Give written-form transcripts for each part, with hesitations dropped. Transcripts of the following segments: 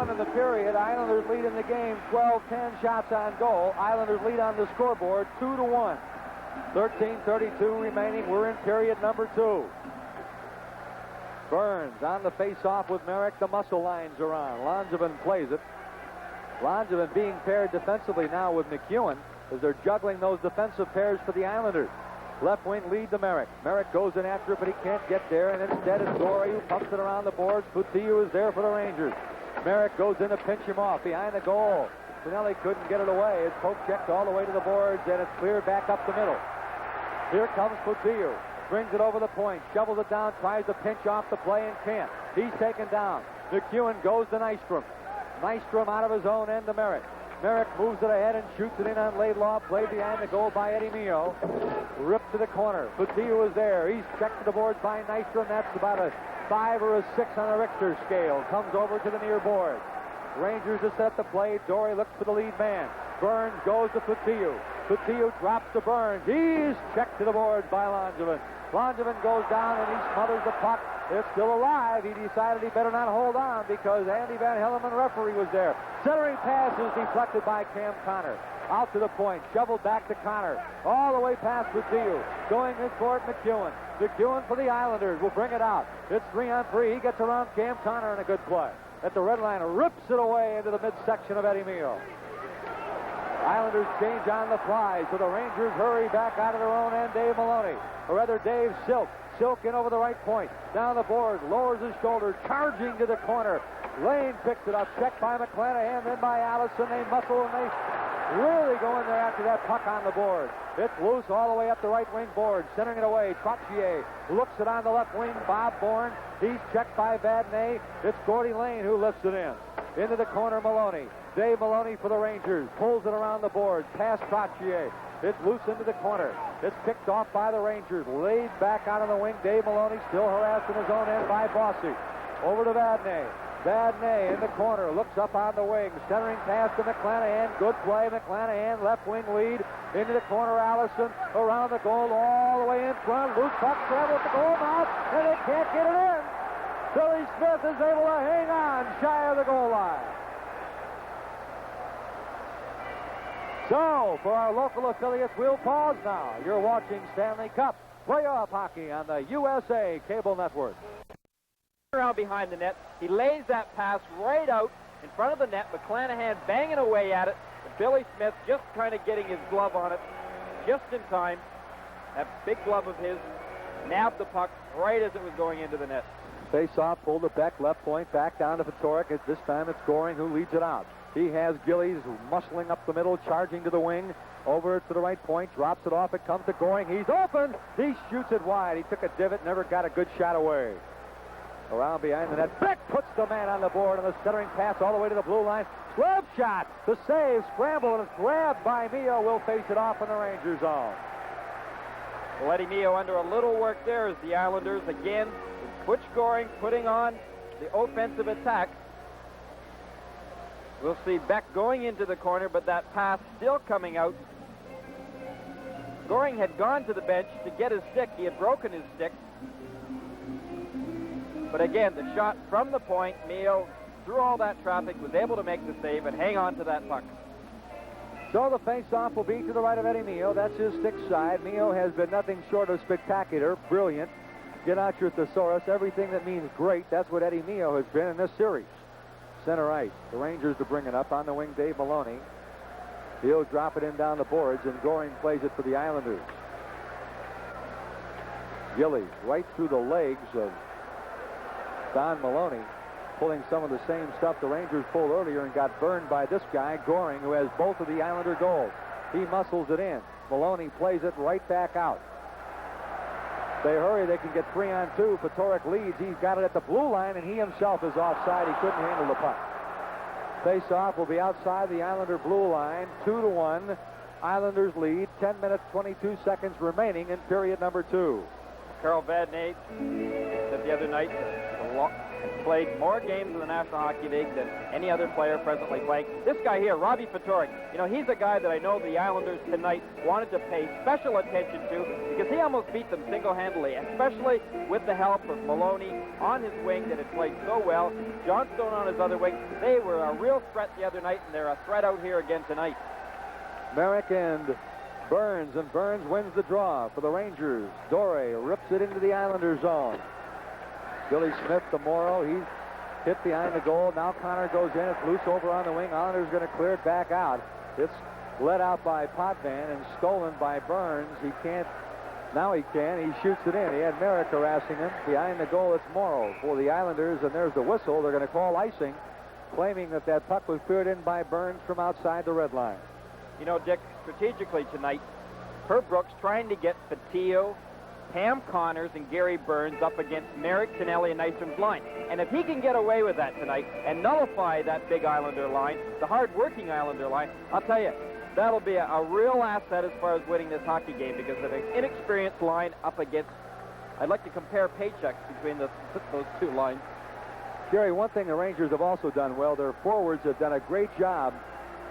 2:01 in the period. Islanders lead in the game 12-10 shots on goal. Islanders lead on the scoreboard 2-1. 13:32 remaining. We're in period number 2. Burns on the face-off with Merrick. The muscle lines are on. Langevin plays it. Langevin being paired defensively now with McEwen as they're juggling those defensive pairs for the Islanders. Left wing lead to Merrick. Merrick goes in after it, but he can't get there, and instead it's Dory who pumps it around the boards. Fotiu is there for the Rangers. Merrick goes in to pinch him off behind the goal. Pinelli couldn't get it away. It's poke checked all the way to the boards, and it's cleared back up the middle. Here comes Fotiu. Brings it over the point, shovels it down, tries to pinch off the play and can't. He's taken down. McEwen goes to Nystrom. Nystrom out of his own end to Merrick. Merrick moves it ahead and shoots it in on Laidlaw. Played behind the goal by Eddie Mio. Ripped to the corner. Fotiu is there. He's checked to the boards by Nystrom. That's about a 5 or a 6 on the Richter scale. Comes over to the near board. Rangers just set the play. Dory looks for the lead man. Burns goes to Fotiu. Fotiu drops to Burns. He's checked to the boards by Langevin. Langevin goes down and he smothers the puck. It's still alive. He decided he better not hold on because Andy Van Helleman, referee, was there. Centering pass is deflected by Cam Connor. Out to the point. Shoveled back to Connor. All the way past Fotiu. Going in toward McEwen. McEwen for the Islanders will bring it out. It's 3-on-3. He gets around Cam Connor in a good play. At the red line, rips it away into the midsection of Eddie Mio. Islanders change on the fly, so the Rangers hurry back out of their own end. Dave Maloney, or rather Dave Silk. Silk in over the right point. Down the board, lowers his shoulder, charging to the corner. Lane picks it up, checked by McClanahan, then by Allison. They muscle and they really go in there after that puck on the board. It's loose all the way up the right wing board. Centering it away, Trottier looks it on the left wing. Bob Bourne, he's checked by Vadnais. It's Gordy Lane who lifts it in. Into the corner, Maloney. Dave Maloney for the Rangers. Pulls it around the board. Past Trottier. It's loose into the corner. It's picked off by the Rangers. Laid back out on the wing. Dave Maloney still harassed in his own end by Bossy. Over to Vadnais. Vadnais in the corner. Looks up on the wing. Centering pass to McClanahan. Good play. McClanahan left wing lead. Into the corner, Allison. Around the goal all the way in front. Loose puck travel at the goal mouth. And they can't get it in. Billy Smith is able to hang on shy of the goal line. So, for our local affiliates, we'll pause now. You're watching Stanley Cup playoff hockey on the USA Cable Network. Around behind the net, he lays that pass right out in front of the net. McClanahan banging away at it. And Billy Smith just kind of getting his glove on it just in time. That big glove of his nabbed the puck right as it was going into the net. Face-off, pulled it back, left point, back down to Fedoruk. This time it's Goring who leads it out. He has Gillies muscling up the middle, charging to the wing. Over to the right point, drops it off. It comes to Goring. He's open. He shoots it wide. He took a divot, never got a good shot away. Around behind the net. Beck puts the man on the board on the centering pass all the way to the blue line. Slap shot. The save, scramble, and it's grabbed by Mio. Will face it off in the Ranger zone. Well, Eddie Mio under a little work there as the Islanders again. Butch Goring putting on the offensive attack. We'll see Beck going into the corner, but that pass still coming out. Goring had gone to the bench to get his stick. He had broken his stick. But again, the shot from the point, Mio, through all that traffic, was able to make the save and hang on to that puck. So the face-off will be to the right of Eddie Mio. That's his stick side. Mio has been nothing short of spectacular, brilliant. Get out your thesaurus. Everything that means great, that's what Eddie Mio has been in this series. Center ice. The Rangers to bring it up. On the wing, Dave Maloney. He'll drop it in down the boards, and Goring plays it for the Islanders. Gillies right through the legs of Don Maloney, pulling some of the same stuff the Rangers pulled earlier and got burned by this guy, Goring, who has both of the Islander goals. He muscles it in. Maloney plays it right back out. They hurry, they can get 3-on-2. Fedoruk leads. He's got it at the blue line, and he himself is offside. He couldn't handle the puck. Face-off will be outside the Islander blue line. 2-1. Islanders lead. 10 minutes, 22 seconds remaining in period number 2. Carl Vadnais said the other night, the and played more games in the National Hockey League than any other player presently playing. This guy here, Robbie Ftorek, you know, he's a guy that I know the Islanders tonight wanted to pay special attention to because he almost beat them single-handedly, especially with the help of Maloney on his wing that had played so well, Johnstone on his other wing. They were a real threat the other night, and they're a threat out here again tonight. Merrick and Burns wins the draw for the Rangers. Dore rips it into the Islanders zone. Billy Smith to Morrow. He's hit behind the goal. Now Connor goes in. It's loose over on the wing. Islanders going to clear it back out. It's led out by Potvin and stolen by Burns. He can't. Now he can. He shoots it in. He had Merrick harassing him. Behind the goal, it's Morrow for the Islanders, and there's the whistle. They're going to call icing, claiming that puck was cleared in by Burns from outside the red line. You know, Dick, strategically tonight, Herb Brooks trying to get Fotiu, Pam Connors, and Gary Burns up against Merrick, Tonelli, and Nystrom's line. And if he can get away with that tonight and nullify that big Islander line, the hard-working Islander line, I'll tell you, that'll be a real asset as far as winning this hockey game because of an inexperienced line up against, I'd like to compare paychecks between those two lines. Gary, one thing the Rangers have also done well, their forwards have done a great job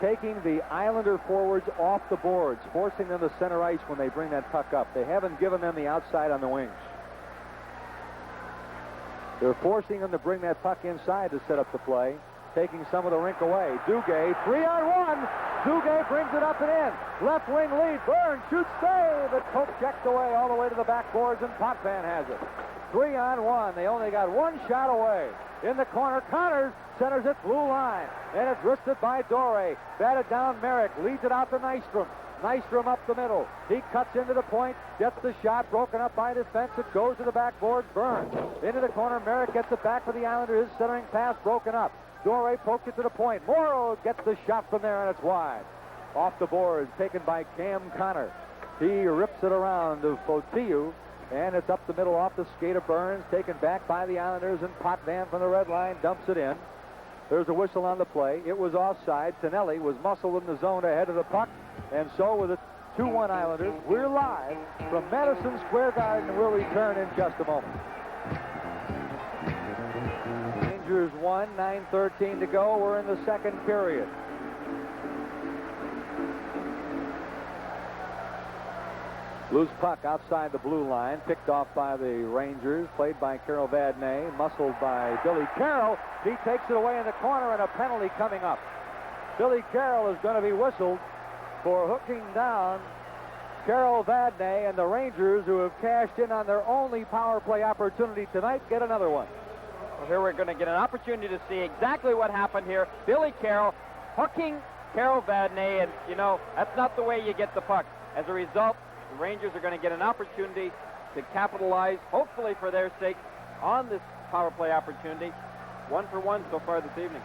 taking the Islander forwards off the boards, forcing them to center ice when they bring that puck up. They haven't given them the outside on the wings. They're forcing them to bring that puck inside to set up the play, taking some of the rink away. Duguay, 3-on-1. Duguay brings it up and in. Left wing lead. Burns shoots, save. The poke checked away all the way to the backboards, and Potvin has it. 3-on-1. They only got one shot away. In the corner, Connors centers it blue line, and it's wristed by Dore. Batted down Merrick, leads it out to Nystrom. Nystrom up the middle. He cuts into the point, gets the shot, broken up by defense. It goes to the backboard. Burns into the corner. Merrick gets it back for the Islanders. His centering pass broken up. Dore poked it to the point. Morrow gets the shot from there, and it's wide. Off the boards, taken by Cam Connor. He rips it around to Fotiu. And it's up the middle off the skate of Burns, taken back by the Islanders, and Potvin from the red line dumps it in. There's a whistle on the play. It was offside. Tonelli was muscled in the zone ahead of the puck, and so with it 2-1 Islanders. We're live from Madison Square Garden. We'll return in just a moment. Rangers 1, 9:13 to go. We're in the second period. Loose puck outside the blue line, picked off by the Rangers, played by Carol Vadnais, muscled by Billy Carroll. He takes it away in the corner, and a penalty coming up. Billy Carroll is going to be whistled for hooking down Carol Vadnais, and the Rangers, who have cashed in on their only power play opportunity tonight, get another one. Well, here we're going to get an opportunity to see exactly what happened here. Billy Carroll hooking Carol Vadnais, and, you know, that's not the way you get the puck. As a result, the Rangers are going to get an opportunity to capitalize, hopefully for their sake, on this power play opportunity. 1-for-1 so far this evening.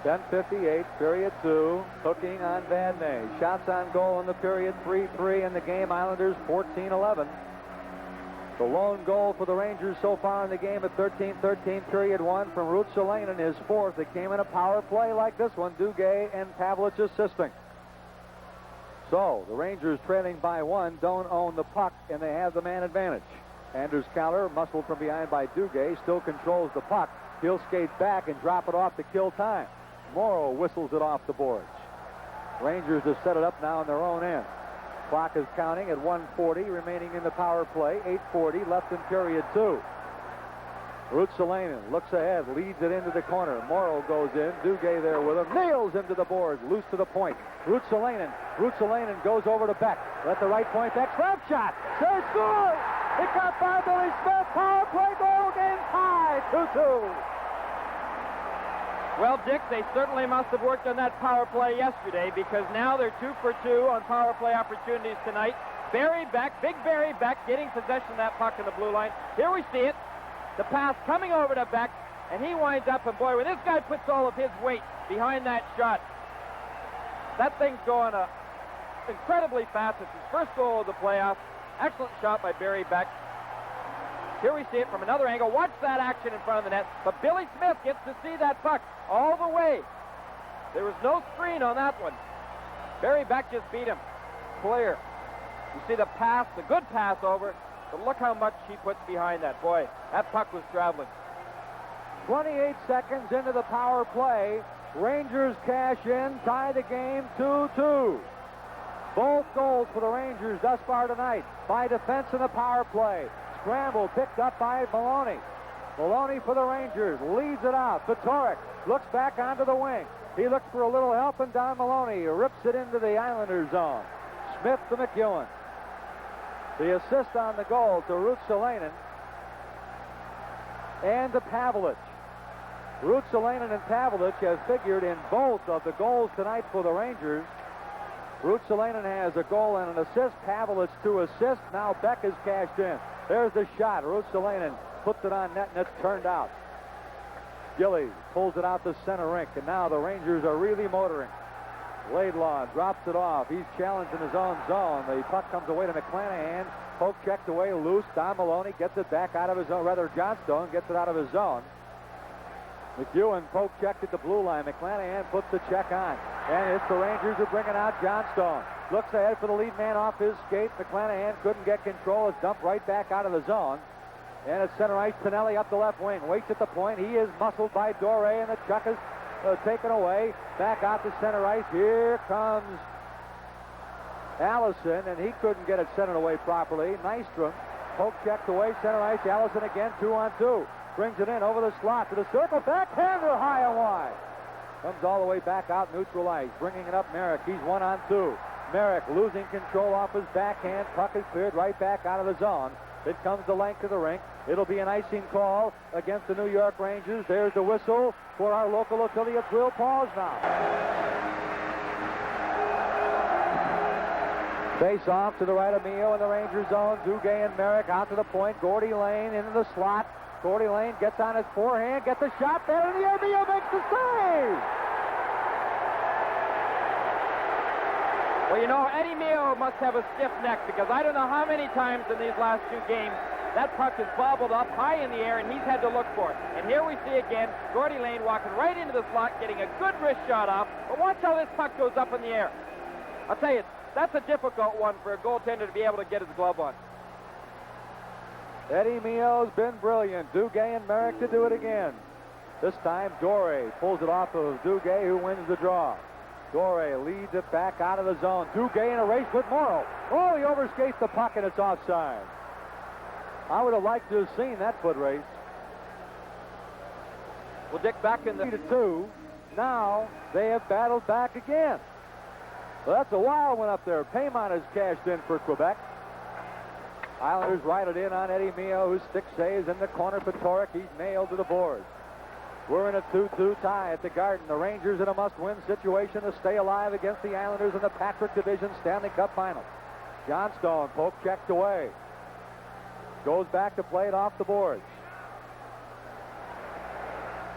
10:58, period 2. Hooking on Vadnais. Shots on goal in the period, 3-3 in the game. Islanders 14-11. The lone goal for the Rangers so far in the game at 13-13, period 1, from Ruotsalainen, his fourth. It came in a power play like this one. Duguay and Pavlich assisting. So, the Rangers trailing by 1, don't own the puck, and they have the man advantage. Anders Kaller, muscled from behind by Duguay, still controls the puck. He'll skate back and drop it off to kill time. Morrow whistles it off the boards. Rangers have set it up now on their own end. Clock is counting at 1:40 remaining in the power play. 8:40 left in period 2. Ruotsalainen looks ahead, leads it into the corner. Morrow goes in. Duguay there with him. Nails him to the boards. Loose to the point. Ruotsalainen goes over to Beck. At the right point, Beck slap shot. They score! It got by Billy Smith. Power play goal. Game tied. 2-2. Well, Dick, they certainly must have worked on that power play yesterday because now they're 2 for 2 on power play opportunities tonight. Barry Beck, big Barry Beck, getting possession of that puck in the blue line. Here we see it. The pass coming over to Beck, and he winds up, and boy, when this guy puts all of his weight behind that shot, that thing's going incredibly fast. It's his first goal of the playoffs. Excellent shot by Barry Beck. Here we see it from another angle. Watch that action in front of the net. But Billy Smith gets to see that puck all the way. There was no screen on that one. Barry Beck just beat him. Clear. You see the pass, the good pass over. But look how much he puts behind that. Boy, that puck was traveling. 28 seconds into the power play. Rangers cash in, tie the game 2-2. Both goals for the Rangers thus far tonight by defense in the power play. Scramble picked up by Maloney. Maloney for the Rangers, leads it out. Fedoruk looks back onto the wing. He looks for a little help, and Don Maloney rips it into the Islanders' zone. Smith to McEwen. The assist on the goal to Ruotsalainen and to Pavelich. Ruotsalainen and Pavelich have figured in both of the goals tonight for the Rangers. Ruotsalainen has a goal and an assist. Pavelich 2 assists. Now Beck is cashed in. There's the shot. Ruotsalainen puts it on net, and it's turned out. Gillies pulls it out the center rink, and now the Rangers are really motoring. Laidlaw drops it off. He's challenged in his own zone. The puck comes away to McClanahan. Poke checked away loose. Don Maloney gets it back out of his zone. Rather, Johnstone gets it out of his zone. McEwen poke checked at the blue line. McClanahan puts the check on. And it's the Rangers who bring it out. Johnstone looks ahead for the lead man off his skate. McClanahan couldn't get control. It's dumped right back out of the zone. And it's center ice. Pinelli up the left wing. Waits at the point. He is muscled by Doré, and the chuck is taken away. Back out to center ice. Here comes Allison, and he couldn't get it centered away properly. Nystrom poke checked away. Center ice. Allison again. 2-on-2. Brings it in over the slot to the circle. Backhander high and wide. Comes all the way back out neutral ice. Bringing it up Merrick. He's 1-on-2. Merrick losing control off his backhand. Puck is cleared right back out of the zone. It comes the length of the rink. It'll be an icing call against the New York Rangers. There's the whistle for our local affiliate. We'll pause now. Face off to the right of Mio in the Ranger zone. Duguay and Merrick out to the point. Gordy Lane into the slot. Gordy Lane gets on his forehand, gets a shot there in the air. Mio makes the save. Well, you know, Eddie Mio must have a stiff neck, because I don't know how many times in these last 2 games that puck is bobbled up high in the air, and he's had to look for it. And here we see again Gordy Lane walking right into the slot, getting a good wrist shot off. But watch how this puck goes up in the air. I'll tell you, that's a difficult one for a goaltender to be able to get his glove on. Eddie Mio's been brilliant. Duguay and Merrick to do it again. This time Doré pulls it off of Duguay, who wins the draw. Doré leads it back out of the zone. Duguay in a race with Morrow. Oh, he overskates the puck, and it's offside. I would have liked to have seen that foot race. Well, Dick, back in the 3-2. Now they have battled back again. Well, that's a wild one up there. Paymont has cashed in for Quebec. Islanders ride it in on Eddie Mio, whose stick saves in the corner. Fedoruk, he's nailed to the boards. We're in a 2-2 tie at the Garden. The Rangers in a must-win situation to stay alive against the Islanders in the Patrick Division Stanley Cup Final. Johnstone poke checked away. Goes back to play it off the boards.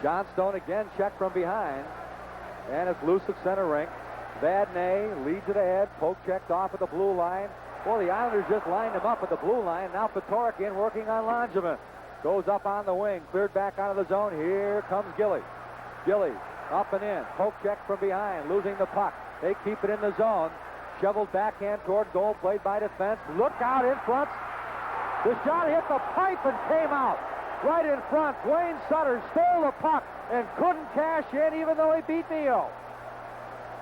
Johnstone again checked from behind. And it's loose at center rink. Vadnais leads it ahead. Poke checked off at the blue line. Boy, the Islanders just lined him up at the blue line. Now Fedoruk in working on Langevin. Goes up on the wing. Cleared back out of the zone. Here comes Gillies. Gillies up and in. Poke check from behind. Losing the puck. They keep it in the zone. Shoveled backhand toward goal. Played by defense. Look out in front. The shot hit the pipe and came out. Right in front. Wayne Sutter stole the puck and couldn't cash in, even though he beat Mio.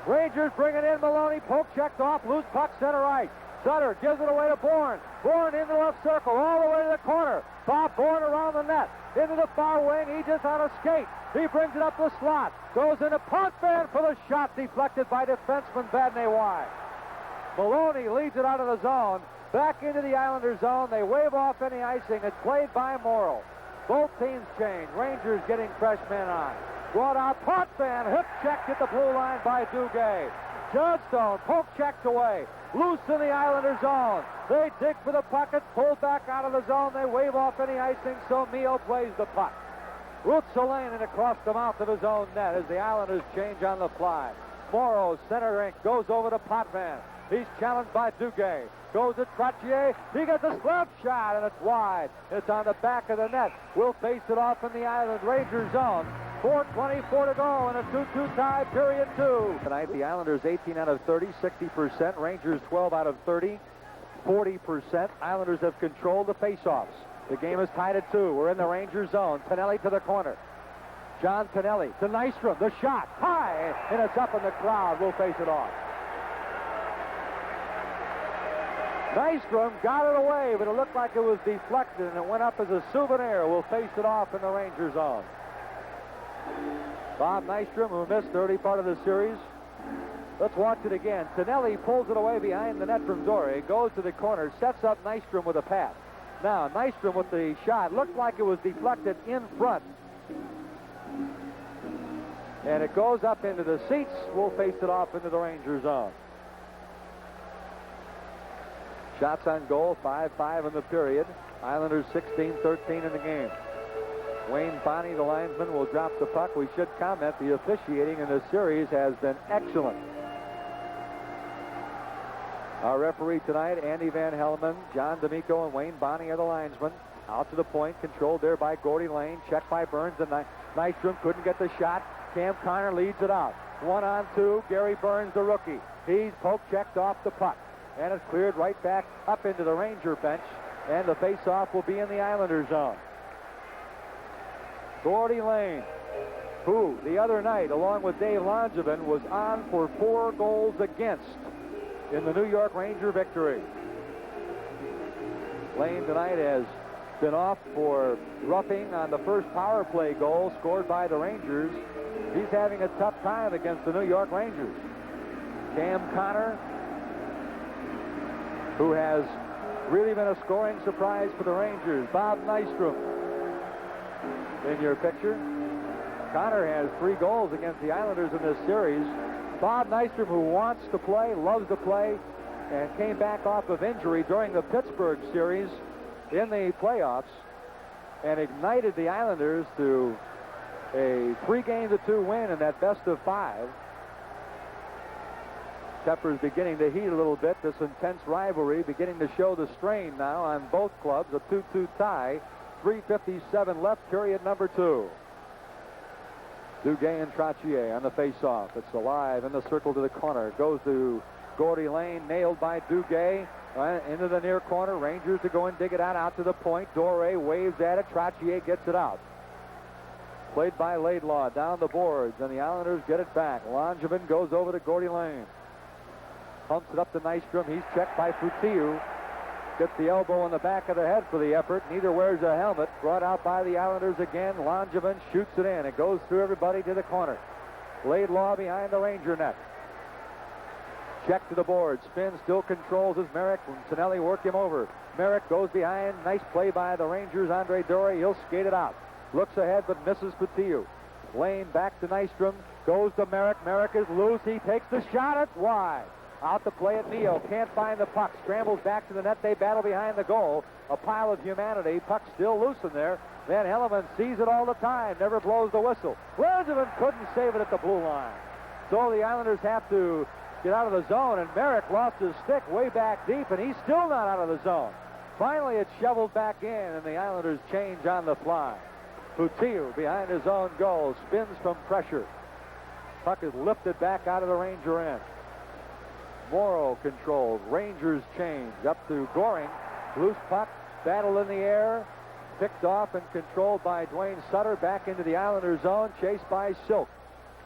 Rangers bring it in. Maloney poke checked off. Loose puck center ice. Sutter gives it away to Bourne. Bourne into the left circle, all the way to the corner. Bob Bourne around the net. Into the far wing. He just on a skate. He brings it up the slot. Goes into Potvin for the shot, deflected by defenseman Vadnais wide. Maloney leads it out of the zone. Back into the Islanders zone. They wave off any icing. It's played by Morrow. Both teams change. Rangers getting fresh men on. Brought out Potvin. Hip checked at the blue line by Duguay. Johnstone poke checked away. Loose in the Islander zone. They dig for the puck. It's pulled back out of the zone. They wave off any icing, so Mio plays the puck. Ruotsalainen across the mouth of his own net as the Islanders change on the fly. Morrow, center rink, goes over to Potvin. He's challenged by Duguay. Goes to Trottier. He gets a slap shot, and it's wide. It's on the back of the net. We'll face it off in the Island Rangers zone. 4:24 to go in a 2-2 tie, period 2. Tonight, the Islanders 18 out of 30, 60%. Rangers 12 out of 30, 40%. Islanders have controlled the faceoffs. The game is tied at 2. We're in the Rangers zone. Pinelli to the corner. John Tonelli to Nystrom. The shot. High. And it's up in the crowd. We'll face it off. Nystrom got it away, but it looked like it was deflected, and it went up as a souvenir. We'll face it off in the Ranger zone. Bob Nystrom, who missed the early part of the series. Let's watch it again. Tonelli pulls it away behind the net from Dore, goes to the corner, sets up Nystrom with a pass. Now, Nystrom with the shot looked like it was deflected in front. And it goes up into the seats. We'll face it off into the Ranger zone. Shots on goal, 5-5 in the period. Islanders 16-13 in the game. Wayne Bonney, the linesman, will drop the puck. We should comment the officiating in this series has been excellent. Our referee tonight, Andy Van Hellemond, John D'Amico, and Wayne Bonney are the linesmen. Out to the point, controlled there by Gordy Lane. Checked by Burns, and Nystrom couldn't get the shot. Cam Connor leads it out. 1-on-2, Gary Burns, the rookie. He's poke-checked off the puck. And it's cleared right back up into the Ranger bench. And the face-off will be in the Islander zone. Gordy Lane, who the other night, along with Dave Langevin, was on for 4 goals against in the New York Ranger victory. Lane tonight has been off for roughing on the first power play goal scored by the Rangers. He's having a tough time against the New York Rangers. Cam Connor, who has really been a scoring surprise for the Rangers. Bob Nystrom in your picture. Connor has 3 goals against the Islanders in this series. Bob Nystrom, who wants to play, loves to play, and came back off of injury during the Pittsburgh series in the playoffs and ignited the Islanders to a 3-2 win in that best of 5. Tepper's beginning to heat a little bit. This intense rivalry beginning to show the strain now on both clubs. A 2-2 tie. 3:57 left, period number 2. Duguay and Trottier on the face-off. It's alive in the circle to the corner. Goes to Gordy Lane, nailed by Duguay. Into the near corner. Rangers to go and dig it out to the point. Dore waves at it. Trottier gets it out. Played by Laidlaw down the boards, and the Islanders get it back. Langevin goes over to Gordy Lane. Pumps it up to Nystrom. He's checked by Foutiou. Gets the elbow in the back of the head for the effort. Neither wears a helmet. Brought out by the Islanders again. Langevin shoots it in. It goes through everybody to the corner. Laidlaw behind the Ranger net. Check to the board. Spin still controls as Merrick and Tonelli work him over. Merrick goes behind. Nice play by the Rangers. Andre Dore. He'll skate it out. Looks ahead but misses Foutiou. Lane back to Nystrom. Goes to Merrick. Merrick is loose. He takes the shot. It's wide. Out to play at Neo. Can't find the puck. Scrambles back to the net. They battle behind the goal. A pile of humanity. Puck still loose in there. Van Hellemond sees it all the time. Never blows the whistle. Langevin couldn't save it at the blue line. So the Islanders have to get out of the zone, and Merrick lost his stick way back deep, and he's still not out of the zone. Finally, it's shoveled back in, and the Islanders change on the fly. Foutiou behind his own goal. Spins from pressure. Puck is lifted back out of the Ranger end. Morrow controlled. Rangers change. Up to Goring. Loose puck. Battle in the air. Picked off and controlled by Dwayne Sutter. Back into the Islanders zone. Chased by Silk.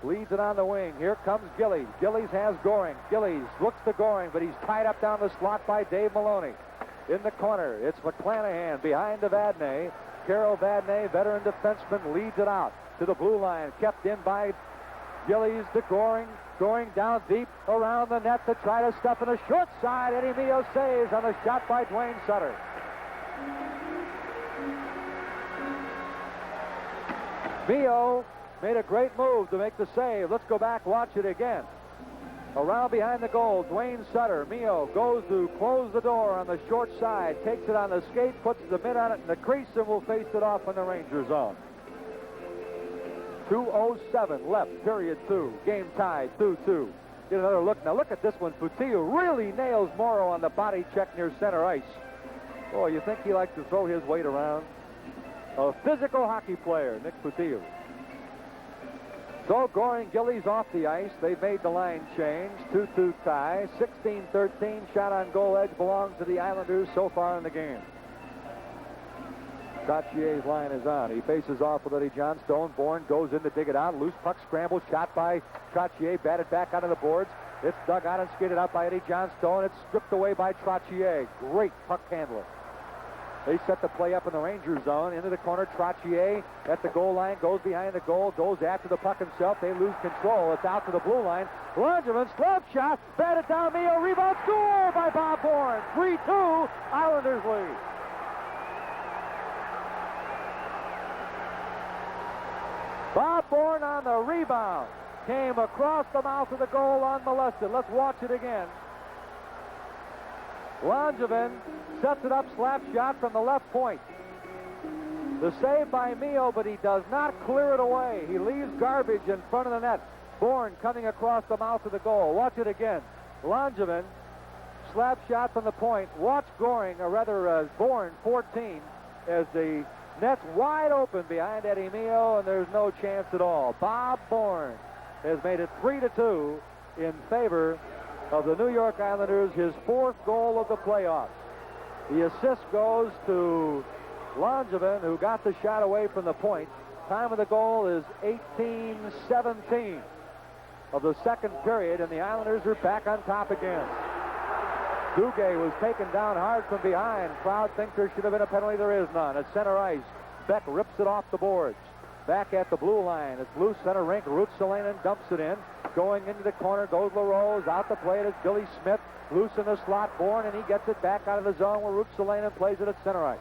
Leads it on the wing. Here comes Gillies. Gillies has Goring. Gillies looks to Goring, but he's tied up down the slot by Dave Maloney. In the corner, it's McClanahan behind Vadnais. Carol Vadnais, veteran defenseman, leads it out to the blue line. Kept in by Gillies to Goring. Goring down deep around the net to try to stuff in the short side. Eddie Mio saves on the shot by Dwayne Sutter. Mio made a great move to make the save. Let's go back, watch it again. Around behind the goal, Dwayne Sutter. Mio goes to close the door on the short side, takes it on the skate, puts the mitt on it in the crease, and will face it off in the Ranger zone. 2:07 left, period 2. Game tied, 2-2. Get another look. Now look at this one. Foutiou really nails Morrow on the body check near center ice. Oh, you think he likes to throw his weight around? A physical hockey player, Nick Foutiou. So Goring, Gillies off the ice. They've made the line change. 2-2 tie. 16-13. Shot on goal edge belongs to the Islanders so far in the game. Trottier's line is on. He faces off with Eddie Johnstone. Bourne goes in to dig it out. Loose puck scramble. Shot by Trottier. Batted back onto the boards. It's dug out and skated out by Eddie Johnstone. It's stripped away by Trottier. Great puck handler. They set the play up in the Ranger zone. Into the corner. Trottier at the goal line. Goes behind the goal. Goes after the puck himself. They lose control. It's out to the blue line. Langevin, slap shot. Batted down. Mio. Rebound. Score by Bob Bourne. 3-2. Islanders lead. Bob Bourne on the rebound. Came across the mouth of the goal unmolested. Let's watch it again. Langevin sets it up, slap shot from the left point. The save by Mio, but he does not clear it away. He leaves garbage in front of the net. Bourne coming across the mouth of the goal. Watch it again. Langevin, slap shot from the point. Watch Bourne 14, as the net's wide open behind Eddie Mio, and there's no chance at all. Bob Bourne has made it 3-2 in favor of the New York Islanders, his fourth goal of the playoffs. The assist goes to Langevin, who got the shot away from the point. Time of the goal is 18:17 of the second period, and the Islanders are back on top again. Duguay was taken down hard from behind. Crowd thinks there should have been a penalty. There is none. At center ice, Beck rips it off the boards. Back at the blue line. It's loose center rink. Ruotsalainen dumps it in. Going into the corner goes LaRose. Out the play it is Billy Smith. Loose in the slot. Bourne, and he gets it back out of the zone where Ruotsalainen plays it at center ice.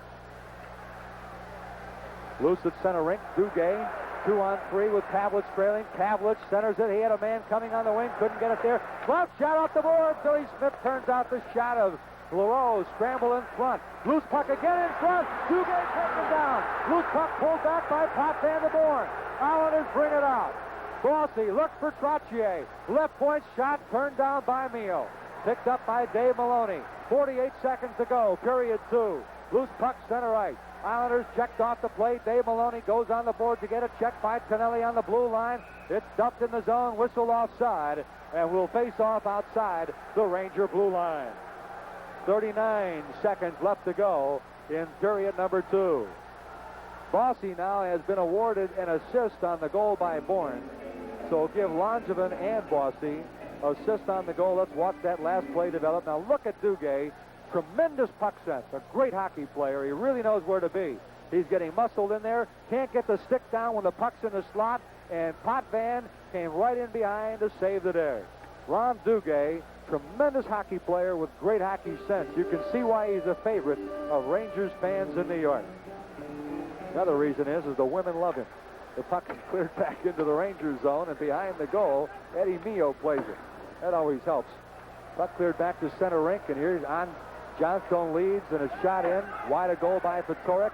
Loose at center rink. Duguay 2-on-3 with Pavlich trailing. Pavlich centers it. He had a man coming on the wing. Couldn't get it there. Glove shot off the board. Billy Smith turns out the shot of LaRose. Scramble in front. Loose puck again in front. Duguay taken down. Loose puck pulled back by Potvin to Bourne. Islanders bring it out. Bossy looks for Trottier. Left point shot turned down by Mio. Picked up by Dave Maloney. 48 seconds to go. Period 2. Loose puck center ice. Islanders checked off the play. Dave Maloney goes on the board to get a check by Tonelli on the blue line. It's dumped in the zone, whistled offside, and will face off outside the Ranger blue line. 39 seconds left to go in period number 2. Bossy now has been awarded an assist on the goal by Bourne. So give Langevin and Bossy assist on the goal. Let's watch that last play develop. Now look at Duguay. Tremendous puck sense. A great hockey player. He really knows where to be. He's getting muscled in there. Can't get the stick down when the puck's in the slot. And Potvin came right in behind to save the day. Ron Duguay, tremendous hockey player with great hockey sense. You can see why he's a favorite of Rangers fans in New York. Another reason is the women love him. The puck is cleared back into the Rangers zone, and behind the goal, Eddie Mio plays it. That always helps. Puck cleared back to center rink, and here's on Johnstone leads, and a shot in. Wide a goal by Fedoruk.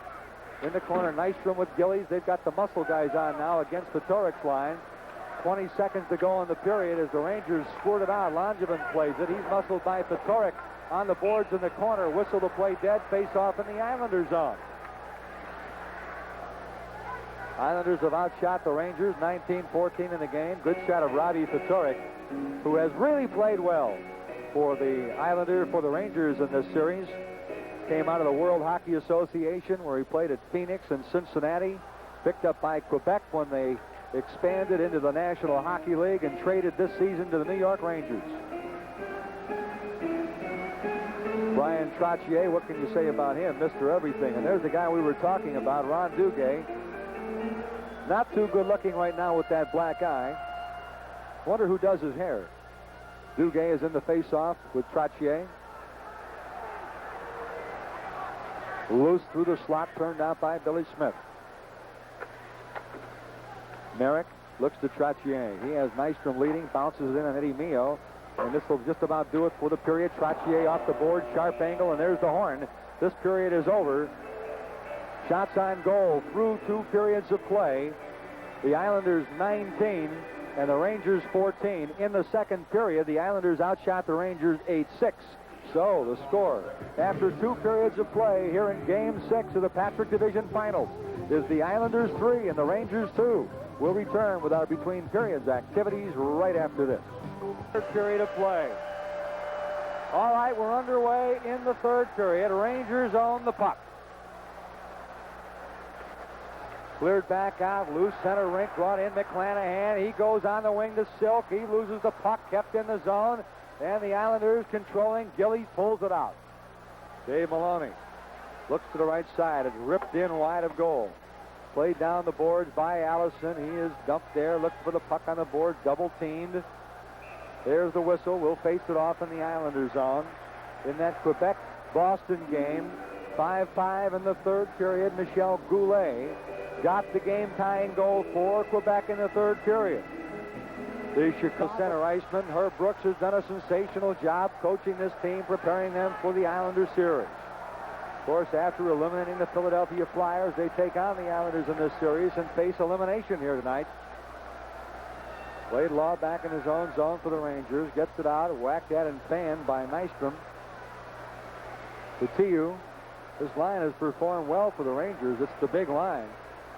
In the corner, Nystrom with Gillies. They've got the muscle guys on now against Fedoruk's line. 20 seconds to go in the period as the Rangers squirt it out. Langevin plays it. He's muscled by Fedoruk on the boards in the corner. Whistle to play dead. Face off in the Islanders zone. Islanders have outshot the Rangers 19-14 in the game. Good shot of Roddy Fedoruk, who has really played well for the Rangers in this series. Came out of the World Hockey Association where he played at Phoenix and Cincinnati. Picked up by Quebec when they expanded into the National Hockey League and traded this season to the New York Rangers. Brian Trottier, what can you say about him? Mr. Everything. And there's the guy we were talking about, Ron Duguay. Not too good looking right now with that black eye. Wonder who does his hair. Duguay is in the face-off with Trottier. Loose through the slot, turned out by Billy Smith. Merrick looks to Trottier. He has Nystrom leading, bounces it in on Eddie Mio, and this will just about do it for the period. Trottier off the board, sharp angle, and there's the horn. This period is over. Shots on goal through 2 periods of play. The Islanders 19 and the Rangers 14. In the second period, the Islanders outshot the Rangers 8-6. So the score after 2 periods of play here in Game 6 of the Patrick Division Finals is the Islanders 3 and the Rangers 2. We'll return with our between periods activities right after this. Third period of play. All right, we're underway in the third period. Rangers own the puck. Cleared back out, loose center rink, brought in McClanahan. He goes on the wing to Silk. He loses the puck, kept in the zone. And the Islanders controlling. Gillies pulls it out. Dave Maloney looks to the right side. It's ripped in wide of goal. Played down the boards by Allison. He is dumped there, looking for the puck on the board, double teamed. There's the whistle. We'll face it off in the Islanders zone. In that Quebec-Boston game, 5-5 in the third period. Michel Goulet got the game-tying goal for Quebec in the third period. The Chicago center iceman, Herb Brooks, has done a sensational job coaching this team, preparing them for the Islanders series. Of course, after eliminating the Philadelphia Flyers, they take on the Islanders in this series and face elimination here tonight. Laidlaw back in his own zone for the Rangers. Gets it out, whacked at and fanned by Nystrom. Coutinho. This line has performed well for the Rangers. It's the big line.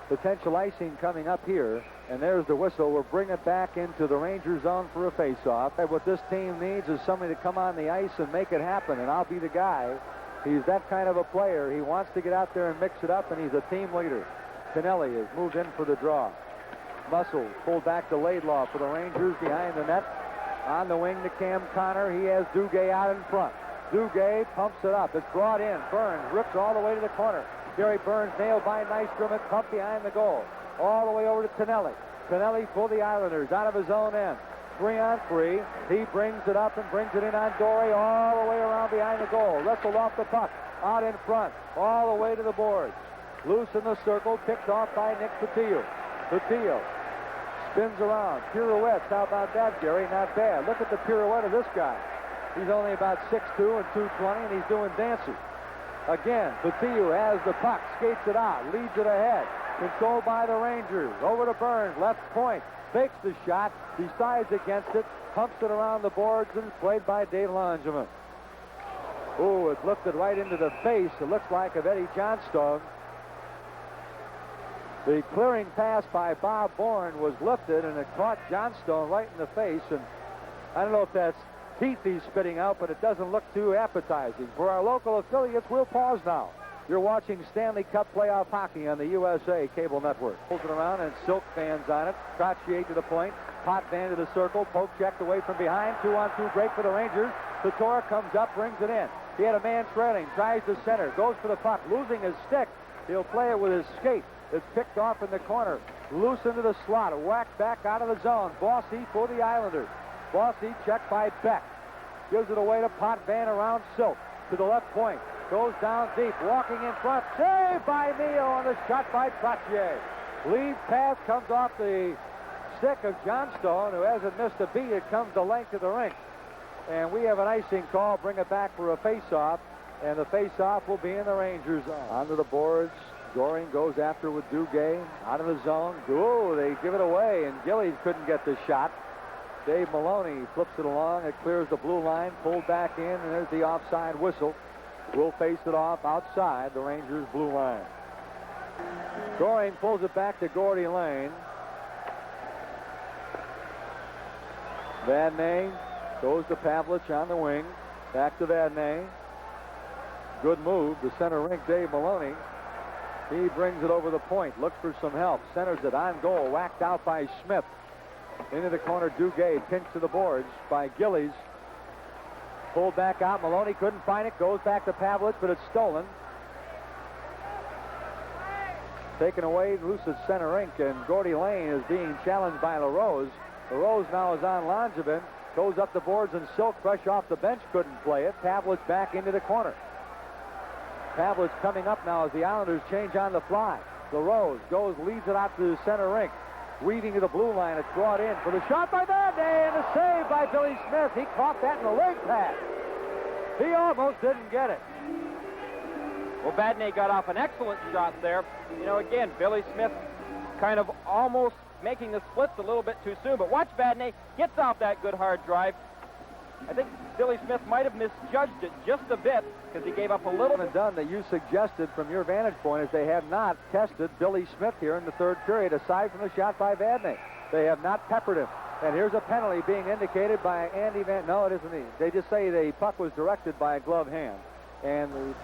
Potential icing coming up here. And there's the whistle. We'll bring it back into the Ranger zone for a face-off. What this team needs is somebody to come on the ice and make it happen, and I'll be the guy. He's that kind of a player. He wants to get out there and mix it up, and he's a team leader. Pinelli has moved in for the draw. Muscle pulled back to Laidlaw for the Rangers behind the net. On the wing to Cam Connor. He has Duguay out in front. Duguay pumps it up. It's brought in. Burns rips all the way to the corner. Gary Burns nailed by Nystrom and pumped behind the goal. All the way over to Tonelli. Tonelli for the Islanders out of his own end. 3-on-3. He brings it up and brings it in on Dory all the way around behind the goal. Wrestled off the puck. Out in front. All the way to the boards. Loose in the circle. Picked off by Nick Patillo. Patillo spins around. Pirouettes. How about that, Gary? Not bad. Look at the pirouette of this guy. He's only about 6'2" and 220, and he's doing dances. Again, Patillo has the puck. Skates it out. Leads it ahead. Controlled by the Rangers. Over to Burns. Left point. Fakes the shot. Decides against it. Pumps it around the boards and played by Dave Langevin. Oh, it's lifted right into the face. It looks like of Eddie Johnstone. The clearing pass by Bob Bourne was lifted, and it caught Johnstone right in the face. And I don't know if that's teeth he's spitting out, but it doesn't look too appetizing. For our local affiliates, we'll pause now. You're watching Stanley Cup playoff hockey on the USA Cable Network. Pulls it around, and Silk fans on it. Trottier to the point. Potvin to the circle. Poke checked away from behind. 2-on-2 break for the Rangers. Sator comes up, brings it in. He had a man trailing. Tries to center. Goes for the puck. Losing his stick. He'll play it with his skate. It's picked off in the corner. Loose into the slot. Whacked back out of the zone. Bossy for the Islanders. Bossy checked by Beck. Gives it away to Potvin around Silk. To the left point. Goes down deep. Walking in front. Saved by Neal on the shot by Trottier. Lead pass comes off the stick of Johnstone, who hasn't missed a beat. It comes the length of the rink. And we have an icing call. Bring it back for a face-off. And the face-off will be in the Rangers zone. Onto the boards. Goring goes after with Duguay. Out of the zone. Oh, they give it away, and Gillies couldn't get the shot. Dave Maloney flips it along. It clears the blue line. Pulled back in, and there's the offside whistle. We'll face it off outside the Rangers' blue line. Goring pulls it back to Gordy Lane. Vadnais goes to Pavlich on the wing. Back to Vadnais. Good move. The center rink, Dave Maloney. He brings it over the point. Looks for some help. Centers it on goal. Whacked out by Smith. Into the corner, Duguay. Pinched to the boards by Gillies. Pulled back out. Maloney couldn't find it. Goes back to Pavlich, but it's stolen. Taken away, loose at center rink, and Gordy Lane is being challenged by LaRose. LaRose now is on Langevin. Goes up the boards, and Silk, fresh off the bench, couldn't play it. Pavlich back into the corner. Pavlich coming up now as the Islanders change on the fly. LaRose goes, leads it out to the center rink. Weaving to the blue line. It's brought in for the shot by Vadnais, and a save by Billy Smith. He caught that in the leg pad. He almost didn't get it. Well, Vadnais got off an excellent shot there. You know, again, Billy Smith kind of almost making the splits a little bit too soon. But watch Vadnais gets off that good hard drive. I think Billy Smith might have misjudged it just a bit because he gave up a little. Done that you suggested from your vantage point is they have not tested Billy Smith here in the third period, aside from the shot by Vadnais. They have not peppered him. And here's a penalty being indicated by Andy Van. No, it isn't. They just say the puck was directed by a glove hand. And the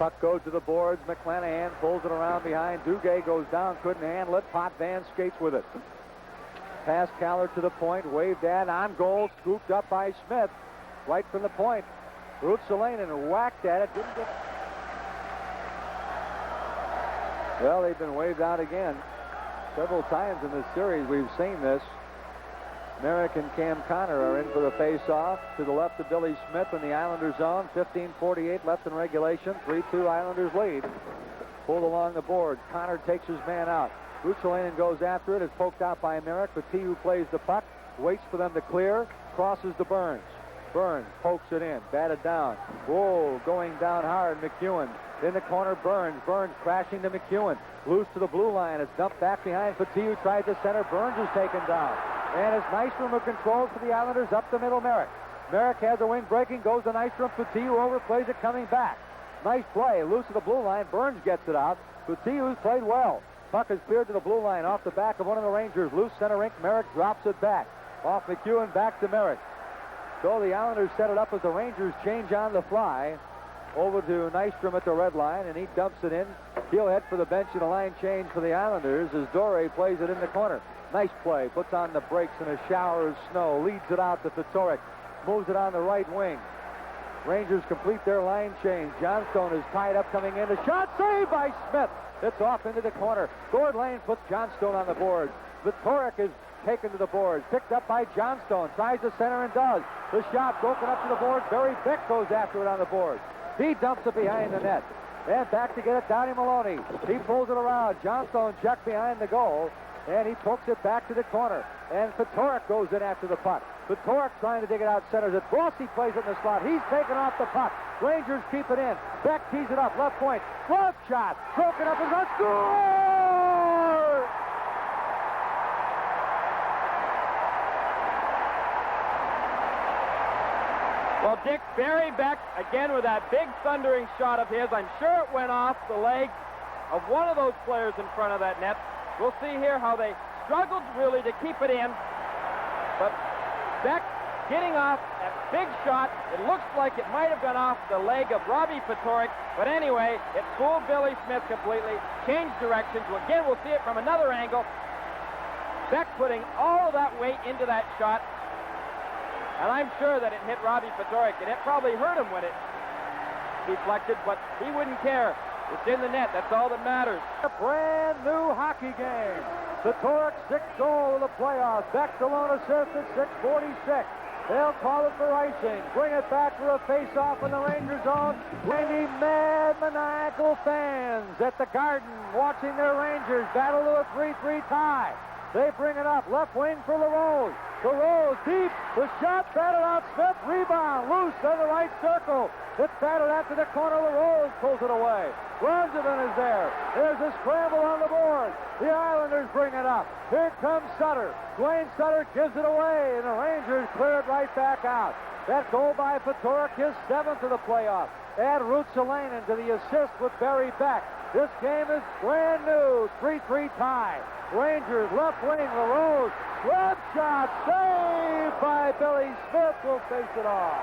Puck goes to the boards. McClanahan pulls it around behind. Duguay goes down, couldn't handle it. Potvin skates with it. Pass Caller to the point, waved at, on goal, scooped up by Smith, right from the point. Ruotsalainen whacked at it, didn't get. Well, they've been waved out again. Several times in this series we've seen this. Merrick and Cam Connor are in for the face-off. To the left of Billy Smith in the Islanders zone. 15:48 left in regulation. 3-2 Islanders lead. Pulled along the board. Connor takes his man out. Ruotsalainen goes after it. It's poked out by Merrick. Petiu plays the puck. Waits for them to clear. Crosses to Burns. Burns pokes it in. Batted down. Whoa, going down hard. McEwen in the corner. Burns crashing to McEwen. Loose to the blue line. It's dumped back behind. Petiu tried to center. Burns is taken down. And it's Nystrom who controls for the Islanders up the middle. Merrick. Merrick has a wing breaking. Goes to Nystrom. Petiu overplays it coming back. Nice play. Loose to the blue line. Burns gets it out. Petiu's played well. Puck is cleared to the blue line off the back of one of the Rangers. Loose center rink. Merrick drops it back. Off McEwen, back to Merrick. So the Islanders set it up as the Rangers change on the fly. Over to Nystrom at the red line, and he dumps it in. He'll head for the bench in a line change for the Islanders as Dore plays it in the corner. Nice play. Puts on the brakes in a shower of snow. Leads it out to Fedoruk. Moves it on the right wing. Rangers complete their line change. Johnstone is tied up coming in. The shot saved by Smith. It's off into the corner. Gord Lane puts Johnstone on the board. Fedoruk is taken to the board. Picked up by Johnstone. Tries to center and does. The shot broken up to the board. Barry Beck goes after it on the board. He dumps it behind the net. And back to get it, Donnie Maloney. He pulls it around. Johnstone checked behind the goal. And he pokes it back to the corner. And Fedoruk goes in after the puck. Fedoruk trying to dig it out, centers it. Rossi plays it in the slot. He's taken off the puck. Rangers keep it in. Beck tees it up, left point. Glove shot. Broken up and a score! Well, Dick, Barry Beck, again with that big thundering shot of his. I'm sure it went off the leg of one of those players in front of that net. We'll see here how they struggled really to keep it in. But Beck getting off that big shot. It looks like it might have gone off the leg of Robbie Fedoruk. But anyway, it fooled Billy Smith completely. Changed directions. Well, again, we'll see it from another angle. Beck putting all of that weight into that shot. And I'm sure that it hit Robbie Fedoruk, and it probably hurt him when it deflected, but he wouldn't care. It's in the net. That's all that matters. A brand new hockey game. Fedoruk's sixth goal of the playoffs. Beck's alone assist at 6:46. They'll call it for icing. Bring it back for a face-off in the Ranger zone. 90 mad, maniacal fans at the Garden watching their Rangers battle to a 3-3 tie. They bring it up. Left wing for LaRose. LaRose deep. The shot batted out. Smith. Rebound. Loose in the right circle. It's batted out to the corner. LaRose pulls it away. Langevin is there. There's a scramble on the board. The Islanders bring it up. Here comes Sutter. Dwayne Sutter gives it away, and the Rangers clear it right back out. That goal by Fedoruk, his seventh of the playoffs. Add Ruotsalainen to the assist with Barry Beck. This game is brand new. 3-3 tie. Rangers left wing, LaRose. Glove shot saved by Billy Smith. Will face it off.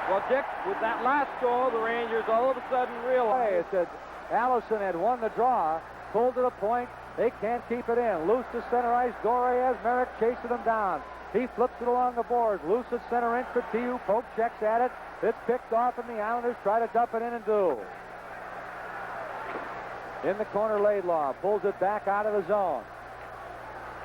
Well, Dick, with that last goal, the Rangers all of a sudden realized that Allison had won the draw, pulled to the point. They can't keep it in. Loose to center ice. Dore has Merrick chasing them down. He flips it along the boards. Loose at center ink for Petiu. Pope checks at it. It's picked off, and the Islanders try to dump it in and do. In the corner, Laidlaw pulls it back out of the zone.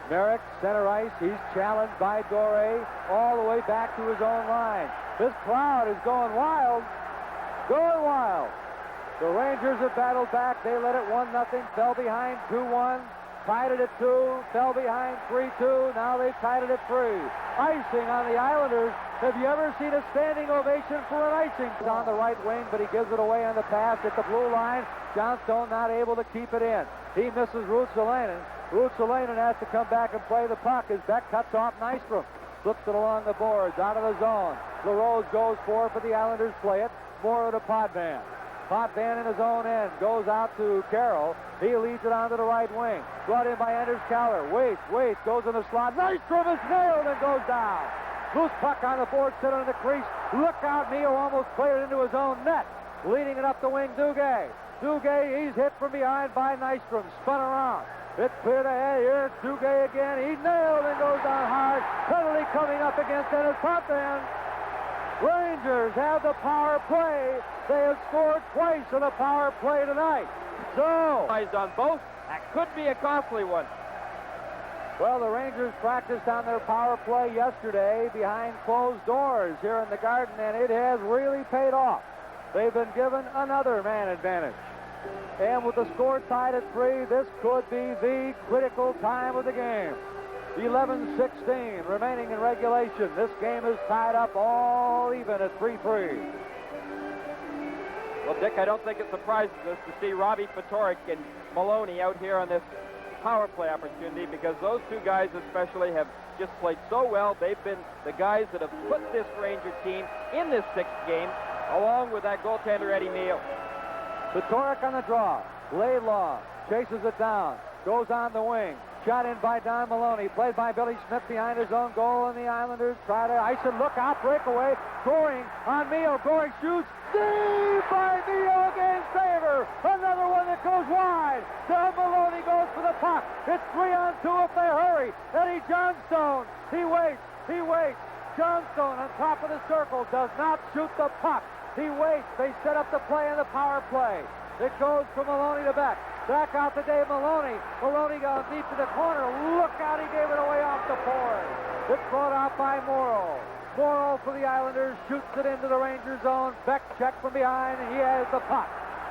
Merrick, center ice. He's challenged by Dore all the way back to his own line. This crowd is going wild. Going wild. The Rangers have battled back. They led it 1-0. Fell behind 2-1. Tied it at 2. Fell behind 3-2. Now they've tied it at 3. Icing on the Islanders. Have you ever seen a standing ovation for an icing? It's on the right wing, but he gives it away on the pass at the blue line. Johnstone not able to keep it in. He misses Ruotsalainen. Ruotsalainen has to come back and play the puck as Beck cuts off Nystrom. Flips it along the boards, out of the zone. LaRose goes for the Islanders play it. More to Potvin. Potvin in his own end. Goes out to Carroll. He leads it onto the right wing. Brought in by Anders Keller. Waits, goes in the slot. Nystrom is nailed and goes down. Loose puck on the board, sitting in the crease. Look out, Neal almost played it into his own net. Leading it up the wing, Duguay. Duguay, he's hit from behind by Nystrom. Spun around. It's cleared ahead. Here's Duguay again. He nailed and goes down hard. Penalty coming up against Ennis Potvin. Rangers have the power play. They have scored twice on the power play tonight. So, on both. That could be a costly one. well, the Rangers practiced on their power play yesterday behind closed doors here in the Garden, and it has really paid off. They've been given another man advantage. And with the score tied at 3, this could be the critical time of the game. 11:16 remaining in regulation. This game is tied up all even at 3-3. Well, Dick, I don't think it surprises us to see Robbie Ftorek and Maloney out here on this power play opportunity, because those two guys especially have just played so well. They've been the guys that have put this Ranger team in this 6th game, along with that goaltender Eddie Neal. Ftorek on the draw. Laidlaw chases it down. Goes on the wing. Shot in by Don Maloney. Played by Billy Smith behind his own goal, and the Islanders try to ice it. Look out, breakaway. Goring on Mio. Goring shoots. Deep by Mio against Saver. Another one that goes wide. Don Maloney goes for the puck. It's 3-on-2 if they hurry. Eddie Johnstone. He waits. He waits. Johnstone on top of the circle does not shoot the puck. He waits. They set up the play in the power play. It goes from Maloney to Beck. Back out to Dave Maloney. Maloney goes deep to the corner. Look out, he gave it away off the board. It's brought out by Morrow. Morrow for the Islanders shoots it into the Ranger zone. Beck checked from behind, and he has the puck.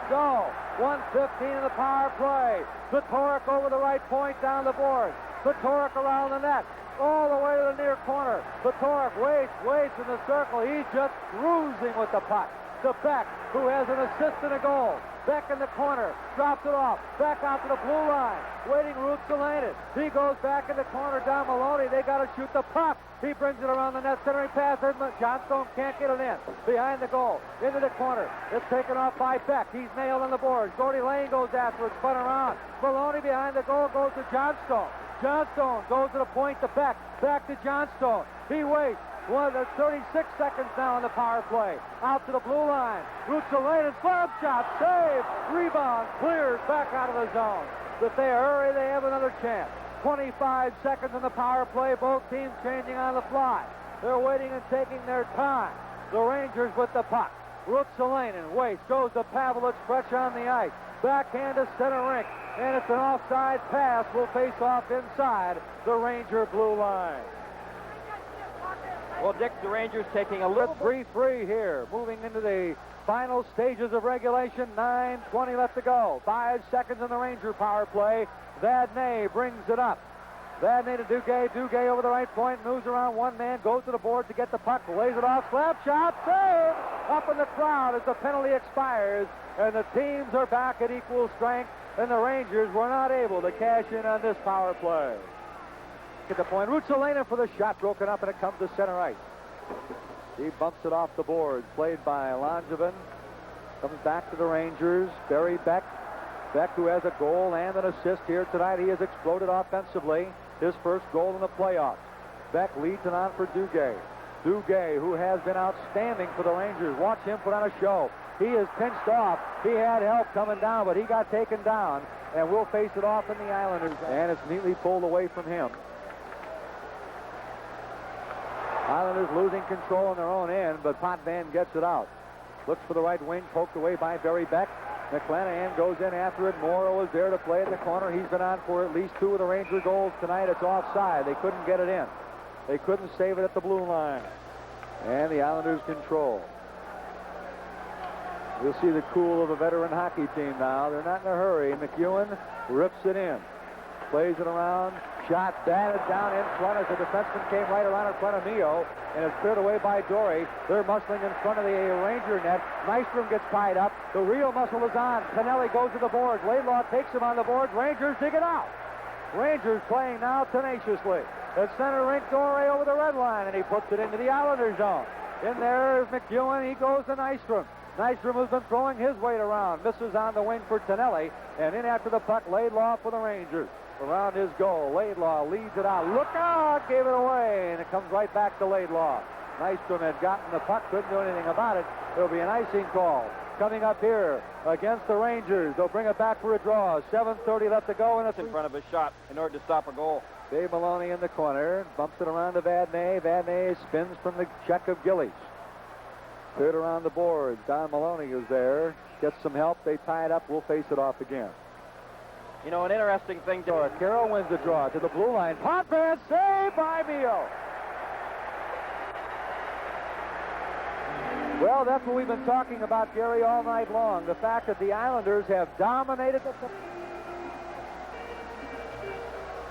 So, 1:15 in the power play. Ftorek over the right point down the board. Ftorek around the net. All the way to the near corner. Ftorek waits in the circle. He's just cruising with the puck. To Beck, who has an assist and a goal. Beck in the corner, drops it off, back out to the blue line, waiting Ruotsalainen. He goes back in the corner, down Maloney. They got to shoot the puck. He brings it around the net, centering pass. Johnstone can't get it in. Behind the goal, into the corner. It's taken off by Beck. He's nailed on the boards. Gordy Lane goes after it, spun around. Maloney behind the goal goes to Johnstone. Johnstone goes to the point to Beck. Back to Johnstone. He waits. There's 36 seconds now on the power play. Out to the blue line. Ruotsalainen, slap shot, save, rebound, cleared back out of the zone. If they hurry, they have another chance. 25 seconds on the power play. Both teams changing on the fly. They're waiting and taking their time. The Rangers with the puck. Ruotsalainen waits, goes to Pavelec, fresh on the ice. Backhand to center rink, and it's an offside pass. Will face off inside the Ranger blue line. Well, Dick, the Rangers taking a little 3-3 here, moving into the final stages of regulation. 9:20 left to go. 5 seconds in the Ranger power play. Vadnais brings it up. Vadnais to Duguay. Duguay over the right point, moves around one man, goes to the board to get the puck, lays it off, slap shot, save! Up in the crowd as the penalty expires, and the teams are back at equal strength, and the Rangers were not able to cash in on this power play. At the point, Ruotsalainen for the shot, broken up, and it comes to center ice. He bumps it off the boards, played by Langevin. Comes back to the Rangers. Barry Beck. Beck, who has a goal and an assist here tonight. He has exploded offensively. His first goal in the playoffs. Beck leads it on for Duguay. Duguay, who has been outstanding for the Rangers. Watch him put on a show. He is pinched off. He had help coming down, but he got taken down, and will face it off in the Islanders. And it's neatly pulled away from him. Islanders losing control on their own end, but Potvin gets it out. Looks for the right wing, poked away by Barry Beck. McClanahan goes in after it. Morrow is there to play in the corner. He's been on for at least 2 of the Ranger goals tonight. It's offside. They couldn't get it in. They couldn't save it at the blue line. And the Islanders control. You'll see the cool of a veteran hockey team now. They're not in a hurry. McEwen rips it in. Plays it around. Shot batted down in front as the defenseman came right around in front of Mio, and it's cleared away by Dory. They're muscling in front of the Ranger net. Nystrom gets tied up. The real muscle is on. Pinelli goes to the boards. Laidlaw takes him on the boards. Rangers dig it out. Rangers playing now tenaciously. At center rink, Dory over the red line, and he puts it into the Islander zone. In there is McEwen. He goes to Nystrom. Nystrom has been throwing his weight around. Misses on the wing for Tonelli, and in after the puck, Laidlaw for the Rangers. Around his goal, Laidlaw leads it out. Look out! Gave it away, and it comes right back to Laidlaw. Nystrom had gotten the puck, couldn't do anything about it. There'll be an icing call. coming up here against the Rangers. They'll bring it back for a draw. 7:30 left to go. And it's in front of a shot in order to stop a goal. Dave Maloney in the corner. Bumps it around to Vadnais. Vadnais spins from the check of Gillies. Cleared around the boards. Don Maloney is there. Gets some help. They tie it up. We'll face it off again. You know, an interesting thing. Carroll wins the draw to the blue line. Potvin saved by Mio. Well, that's what we've been talking about, Gary, all night long. The fact that the Islanders have dominated the...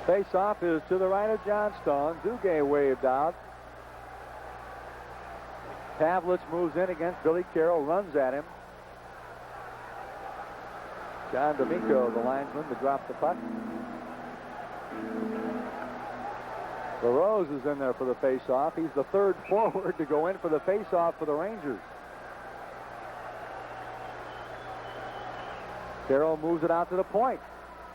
Face-off is to the right of Johnstone. Duguay waved out. Pavlich moves in against Billy Carroll, runs at him. John D'Amico, the linesman, to drop the puck. LaRose is in there for the face-off. He's the third forward to go in for the face-off for the Rangers. Carroll moves it out to the point.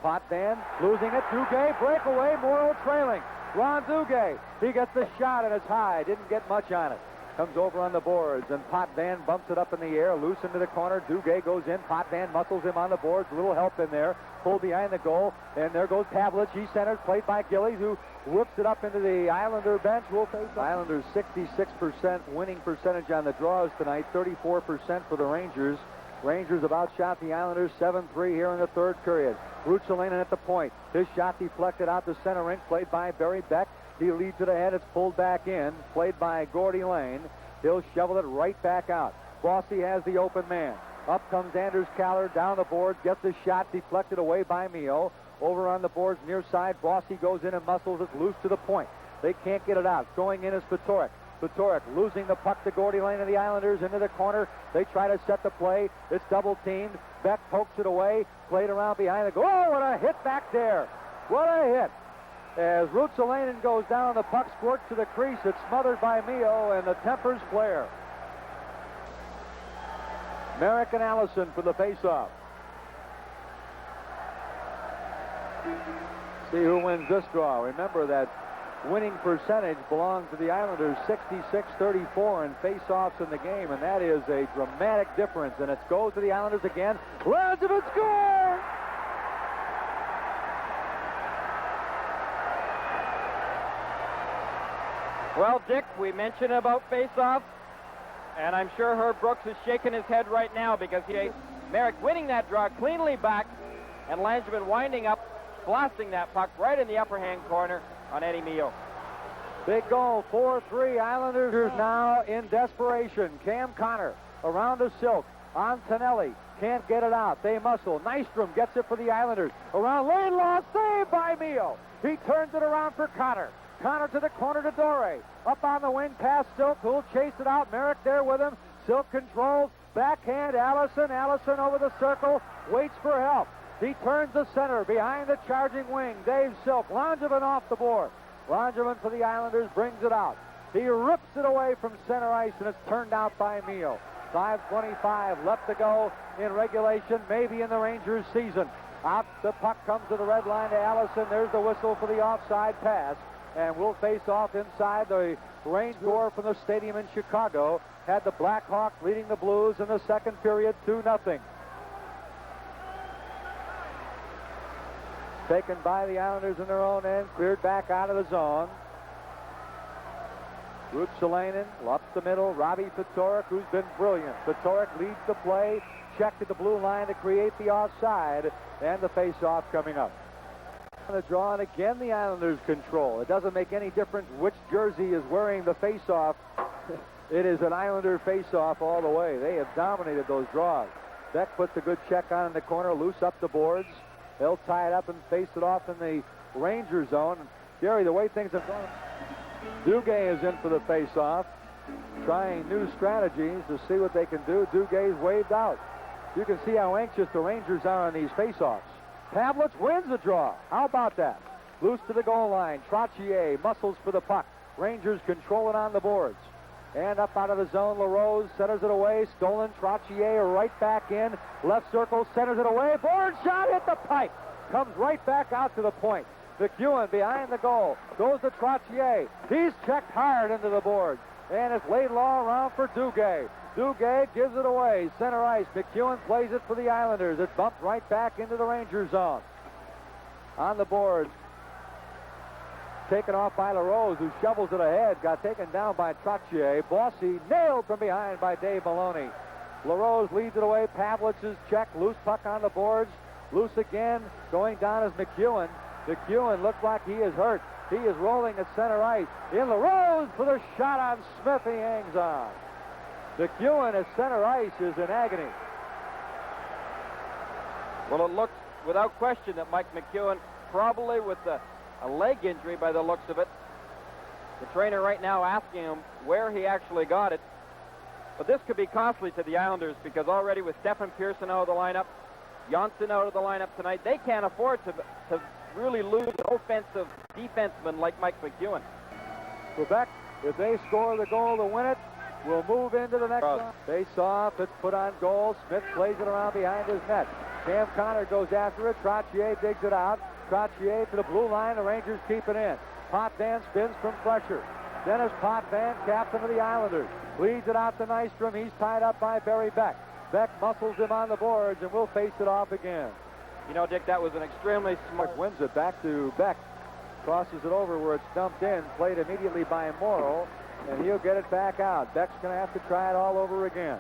Potvin losing it. Duguay, breakaway, Morrow trailing. Ron Duguay, he gets the shot and it's high. Didn't get much on it. Comes over on the boards, and Potvin bumps it up in the air, loose into the corner. Duguay goes in. Potvin muscles him on the boards. A little help in there. Pulled behind the goal, and there goes Pavlich. He centers, played by Gillies, who whips it up into the Islander bench. We'll face Islanders 66% winning percentage on the draws tonight, 34% for the Rangers. Rangers have outshot the Islanders 7-3 here in the third period. Ruotsalainen at the point. His shot deflected out the center rink, played by Barry Beck. He leads it ahead. It's pulled back in, played by Gordy Lane. He'll shovel it right back out. Bossy has the open man. Up comes Anders Kaller down the boards, gets the shot deflected away by Mio. Over on the boards near side, Bossy goes in and muscles it loose to the point. They can't get it out. Going in is Fedoruk. Fedoruk losing the puck to Gordy Lane and the Islanders into the corner. They try to set the play. It's double teamed. Beck pokes it away. Played around behind the goal. Oh, what a hit back there. What a hit. As Ruotsalainen goes down, the puck squirts to the crease. It's smothered by Mio, and the tempers flare. Merrick and Allison for the faceoff. See who wins this draw. Remember that winning percentage belongs to the Islanders, 66-34 in faceoffs in the game, and that is a dramatic difference. And it goes to the Islanders again. Langevin scores! Well, Dick, we mentioned about face-off, and I'm sure Herb Brooks is shaking his head right now because Merrick winning that draw cleanly back, and Langevin winding up, blasting that puck right in the upper hand corner on Eddie Mio. Big goal, 4-3. Islanders now in desperation. Cam Connor around the silk. On Tonelli. Can't get it out. They muscle. Nystrom gets it for the Islanders. Around Laidlaw, saved by Mio. He turns it around for Connor. Connor to the corner to Dore. Up on the wing past Silk, who'll chase it out. Merrick there with him. Silk controls. Backhand Allison. Allison over the circle. Waits for help. He turns the center behind the charging wing. Dave Silk. Langevin off the board. Langevin for the Islanders brings it out. He rips it away from center ice, and it's turned out by Mio. 5:25 left to go in regulation, maybe in the Rangers season. Out the puck comes to the red line to Allison. There's the whistle for the offside pass. And we'll face off inside the Range Corps from the stadium in Chicago. Had the Blackhawks leading the Blues in the second period 2-0. Taken by the Islanders in their own end, cleared back out of the zone. Ruotsalainen up the middle. Robbie Fedoruk, who's been brilliant. Fedoruk leads the play. Checked at the blue line to create the offside, and the face-off coming up. The draw, and again the Islanders control. It doesn't make any difference which jersey is wearing the face-off. It is an Islander face-off all the way. They have dominated those draws. Beck puts a good check on in the corner, loose up the boards. They'll tie it up and face it off in the Ranger zone. Gary, the way things have gone, Duguay is in for the face-off, trying new strategies to see what they can do. Dugay's waved out. You can see how anxious the Rangers are on these face-offs. Pavlich wins the draw. How about that? Loose to the goal line. Trottier muscles for the puck. Rangers control it on the boards. And up out of the zone, LaRose centers it away. Stolen. Trottier right back in. Left circle, centers it away. Board shot hit the pipe. Comes right back out to the point. McEwen behind the goal. Goes to Trottier. He's checked hard into the boards. and it's Laidlaw around for Duguay. Duguay gives it away. Center ice. McEwen plays it for the Islanders. It bumped right back into the Ranger zone. On the boards. Taken off by LaRose, who shovels it ahead. Got taken down by Trottier. Bossy nailed from behind by Dave Maloney. LaRose leads it away. Pavlitz's check. Loose puck on the boards. Loose again. Going down is McEwen. McEwen looks like he is hurt. He is rolling at center ice. In LaRose for the shot on Smith. He hangs on. McEwen at center ice is in agony. Well, it looks without question that Mike McEwen, probably with a leg injury by the looks of it. The trainer right now asking him where he actually got it. But this could be costly to the Islanders because already with Stefan Pearson out of the lineup, Johnsson out of the lineup tonight, they can't afford to really lose an offensive defenseman like Mike McEwen. Quebec, if they score the goal to win it, will move into the next round. Face off, it's put on goal. Smith plays it around behind his net. Cam Connor goes after it. Trottier digs it out. Trottier to the blue line. The Rangers keep it in. Potvin spins from pressure. Dennis Potvin, captain of the Islanders, leads it out to Nystrom. He's tied up by Barry Beck. Beck muscles him on the boards and will face it off again. You know, Dick, that was an extremely smart... Wins it back to Beck. Crosses it over where it's dumped in. Played immediately by Morrow. And he'll get it back out. Beck's going to have to try it all over again.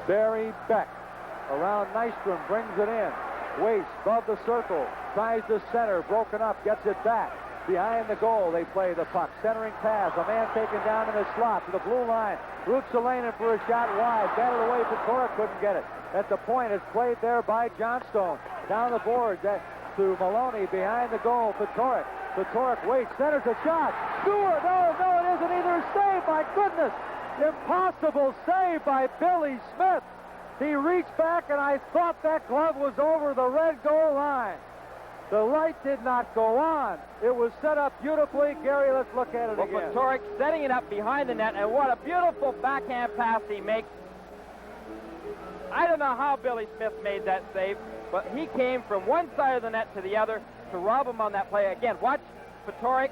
Barry Beck around Nystrom, brings it in. Waits above the circle, tries to center, broken up, gets it back. Behind the goal, they play the puck. Centering pass, a man taken down in the slot to the blue line. Ruotsalainen for a shot wide, batted away, Petorek couldn't get it. At the point, it's played there by Johnstone. Down the board to Maloney, behind the goal, Petorek. Petorek waits, centers a shot. Stewart, no, it isn't either. Save, my goodness. Impossible save by Billy Smith. He reached back, and I thought that glove was over the red goal line. The light did not go on. It was set up beautifully. Gary, let's look at it again. Petorek setting it up behind the net, and what a beautiful backhand pass he makes. I don't know how Billy Smith made that save, but he came from one side of the net to the other to rob him on that play. Again, watch Petorek,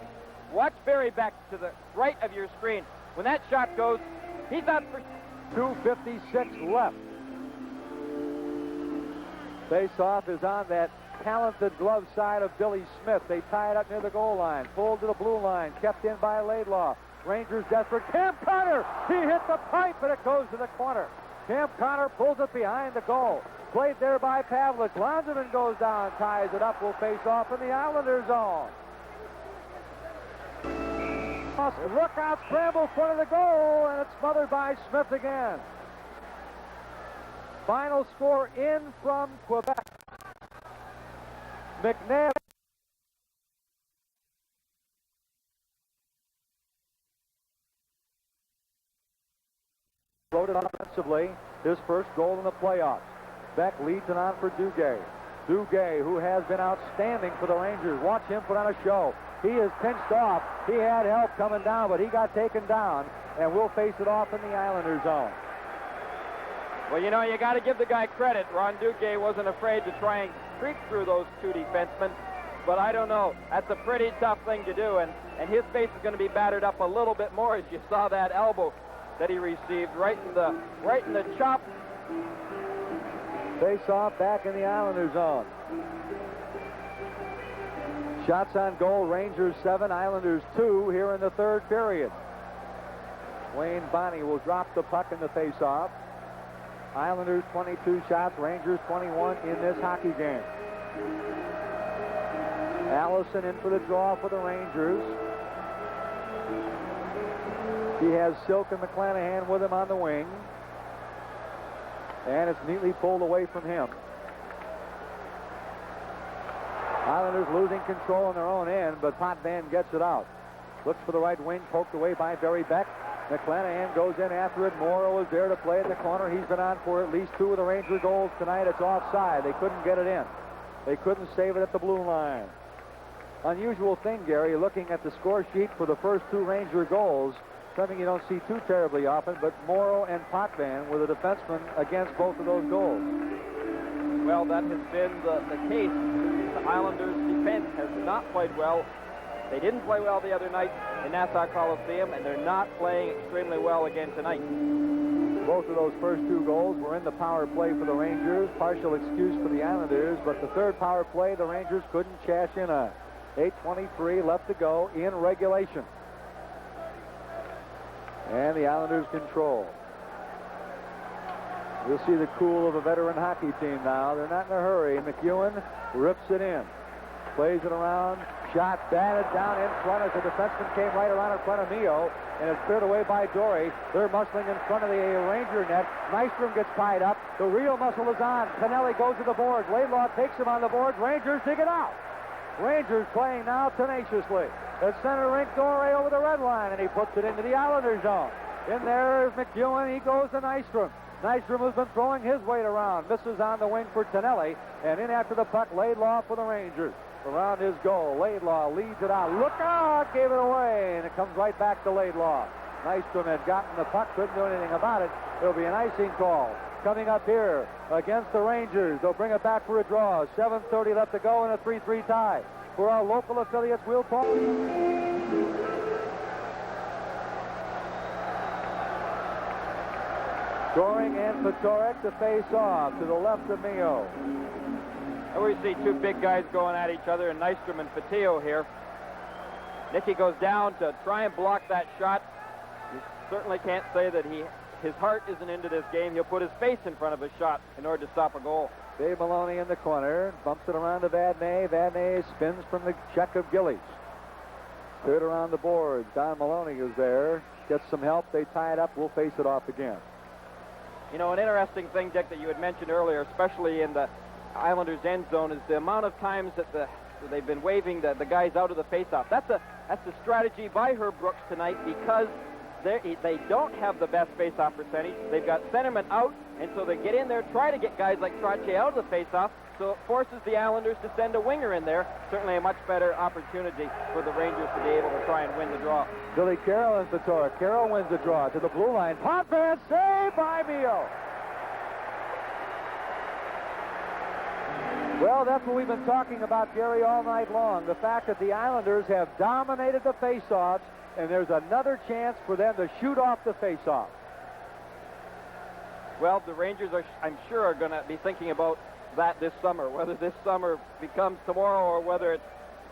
watch Barry Beck to the right of your screen. When that shot goes, he's out for... 2:56 left. Face-off is on that talented glove side of Billy Smith. They tie it up near the goal line. Pulled to the blue line. Kept in by Laidlaw. Rangers desperate. Cam Connor! He hit the pipe, and it goes to the corner. Cam Connor pulls it behind the goal. Played there by Pavlich. Lanzman goes down, ties it up. Will face off in the Islanders' zone. Look out, scramble, front of the goal, and it's smothered by Smith again. Final score in from Quebec. McNabb wrote it offensively, his first goal in the playoffs. Beck leads it on for Duguay. Duguay, who has been outstanding for the Rangers. Watch him put on a show. He is pinched off. He had help coming down, but he got taken down, and will face it off in the Islanders' zone. Well, you know, you got to give the guy credit. Ron Duguay wasn't afraid to try and creep through those two defensemen, but I don't know. That's a pretty tough thing to do, and his face is going to be battered up a little bit more as you saw that elbow that he received right in the chop. Face off back in the Islanders' zone. Shots on goal, Rangers 7, Islanders 2 here in the third period. Wayne Bonney will drop the puck in the face-off. Islanders 22 shots, Rangers 21 in this hockey game. Allison in for the draw for the Rangers. He has Silk and McClanahan with him on the wing. And it's neatly pulled away from him. Islanders losing control on their own end, but Potvin gets it out. Looks for the right wing, poked away by Barry Beck. McClanahan goes in after it. Morrow is there to play in the corner. He's been on for at least two of the Ranger goals tonight. It's offside. They couldn't get it in. They couldn't save it at the blue line. Unusual thing, Gary, looking at the score sheet for the first two Ranger goals, something you don't see too terribly often, but Morrow and Potvin were the defensemen against both of those goals. Well, that has been the case. The Islanders' defense has not played well. They didn't play well the other night. in Nassau Coliseum, and they're not playing extremely well again tonight. Both of those first 2 goals were in the power play for the Rangers. Partial excuse for the Islanders, but the third power play the Rangers couldn't cash in on. 8:23 left to go in regulation. And the Islanders control. You'll see the cool of a veteran hockey team now. They're not in a hurry. McEwen rips it in. Plays it around. Shot batted down in front as the defenseman came right around in front of Mio. And it's cleared away by Dory. They're muscling in front of the Ranger net. Nystrom gets tied up. The real muscle is on. Pinelli goes to the boards. Laidlaw takes him on the boards. Rangers dig it out. Rangers playing now tenaciously. At center rink, Dory over the red line, and he puts it into the Islander zone. In there is McEwen. He goes to Nystrom. Nystrom has been throwing his weight around. Misses on the wing for Tonelli. And in after the puck, Laidlaw for the Rangers. Around his goal, Laidlaw leads it out. Look out! Gave it away, and it comes right back to Laidlaw. Nystrom had gotten the puck, couldn't do anything about it. It'll be an icing call. Coming up here against the Rangers. They'll bring it back for a draw. 7:30 left to go in a 3-3 tie. For our local affiliates, we'll talk. Goring and Patorek to face off to the left of Mio. And we see 2 big guys going at each other, and Nystrom and Fatio here. Nicky goes down to try and block that shot. You certainly can't say that his heart isn't into this game. He'll put his face in front of his shot in order to stop a goal. Dave Maloney in the corner, bumps it around to Vadnais. Vadnais spins from the check of Gillies. Third around the boards. Don Maloney is there. Gets some help. They tie it up. We'll face it off again. You know, an interesting thing, Dick, that you had mentioned earlier, especially in the Islanders' end zone, is the amount of times that they've been waving the guys out of the faceoff. That's a strategy by Herb Brooks tonight, because they don't have the best faceoff percentage. They've got centermen out, and so they get in there, try to get guys like Trottier out of the faceoff, so it forces the Islanders to send a winger in there. Certainly a much better opportunity for the Rangers to be able to try and win the draw. Billy Carroll and Patorek. Carroll wins the draw to the blue line. Potvin saved by Mio. Well, that's what we've been talking about, Gary, all night long. The fact that the Islanders have dominated the faceoffs, and there's another chance for them to shoot off the faceoff. Well, the Rangers, I'm sure, are going to be thinking about that this summer, whether this summer becomes tomorrow or whether it's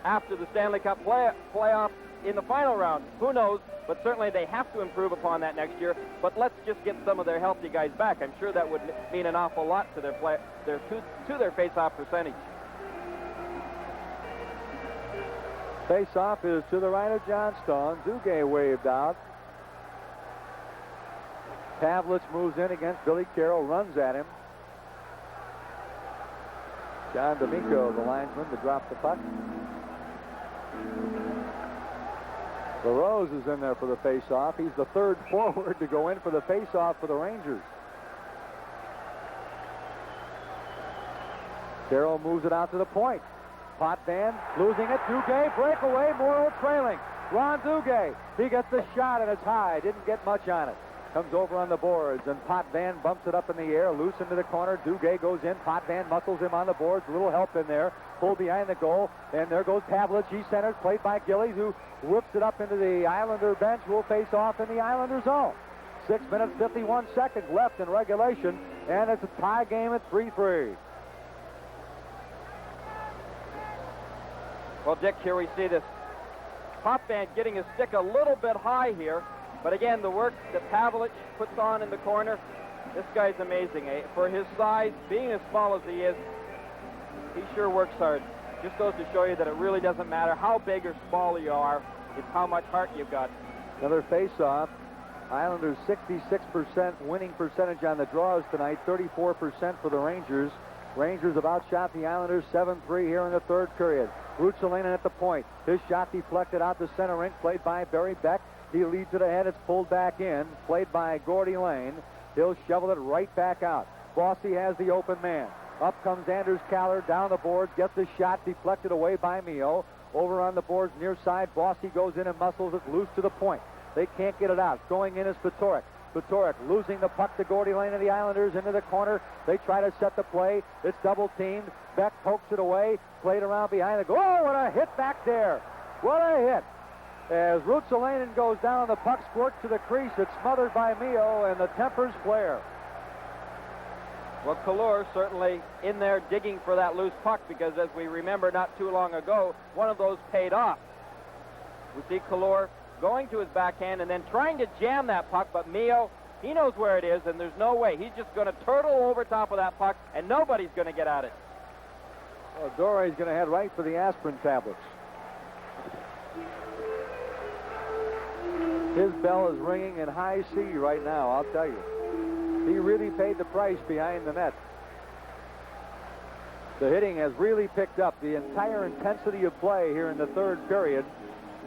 after the Stanley Cup playoff in the final round. Who knows? But certainly they have to improve upon that next year. But let's just get some of their healthy guys back. I'm sure that would mean an awful lot to their face-off percentage. Face-off is to the right of Johnstone. Duguay waved out. Pavlich moves in against Billy Carroll, runs at him. John D'Amico, the linesman, to drop the puck. LaRose is in there for the face-off. He's the third forward to go in for the face-off for the Rangers. Carroll moves it out to the point. Potvin losing it. Duguay, breakaway, Morrow trailing. Ron Duguay, he gets the shot and it's high. Didn't get much on it. Comes over on the boards, and Potvin bumps it up in the air, loose into the corner. Duguay goes in. Potvin muscles him on the boards. A little help in there. Pulled behind the goal. And there goes Pavlich. He centers, played by Gillies, who whips it up into the Islander bench. Will face off in the Islander zone. 6 minutes, 51 seconds left in regulation, and it's a tie game at 3-3. Well, Dick, here we see this Potvin getting his stick a little bit high here. But again, the work that Pavlich puts on in the corner, this guy's amazing. For his size, being as small as he is, he sure works hard. Just goes to show you that it really doesn't matter how big or small you are, it's how much heart you've got. Another face-off. Islanders 66% winning percentage on the draws tonight, 34% for the Rangers. Rangers have outshot the Islanders 7-3 here in the third period. Ruotsalainen at the point. His shot deflected out the center rink, played by Barry Beck. He leads it ahead. It's pulled back in, played by Gordy Lane. He'll shovel it right back out. Bossy has the open man. Up comes Anders Kaller down the boards, gets the shot deflected away by Mio. Over on the boards near side, Bossy goes in and muscles it loose to the point. They can't get it out. Going in is Patorek. Patorek losing the puck to Gordy Lane and the Islanders into the corner. They try to set the play. It's double teamed. Beck pokes it away. Played around behind the goal. Oh, what a hit back there. What a hit. As Ruotsalainen goes down, the puck squirts to the crease. It's smothered by Mio, and the tempers flare. Well, Kallur certainly in there digging for that loose puck, because as we remember not too long ago, one of those paid off. We see Kallur going to his backhand and then trying to jam that puck, but Mio, he knows where it is, and there's no way. He's just going to turtle over top of that puck, and nobody's going to get at it. Well, Dore's going to head right for the aspirin tablets. His bell is ringing in high C right now, I'll tell you. He really paid the price behind the net. The hitting has really picked up. The entire intensity of play here in the third period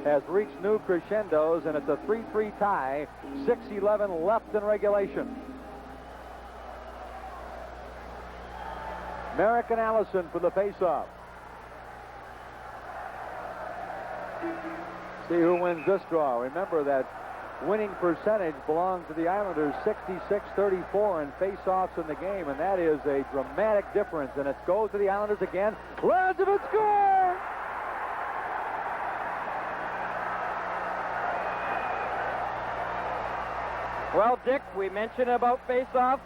has reached new crescendos, and it's a 3-3 tie, 6:11 left in regulation. Merrick and Allison for the faceoff. See who wins this draw. Remember that winning percentage belongs to the Islanders, 66-34 in face-offs in the game, and that is a dramatic difference. And it goes to the Islanders again. Langevin scores! Well, Dick, we mentioned about face-offs,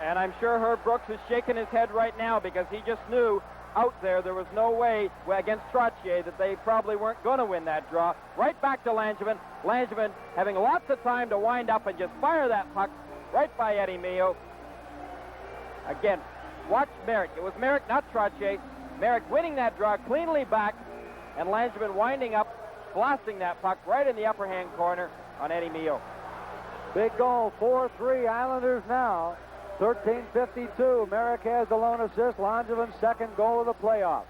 and I'm sure Herb Brooks is shaking his head right now, because he just knew out there was no way against Trottier that they probably weren't going to win that draw. Right back to Langevin. Langevin having lots of time to wind up and just fire that puck right by Eddie Mio. Again, watch Merrick. It was Merrick, not Trottier. Merrick winning that draw cleanly back, and Langevin winding up, blasting that puck right in the upper hand corner on Eddie Mio. Big goal, 4-3 Islanders now. 13:52. Merrick has the lone assist. Langevin's second goal of the playoffs.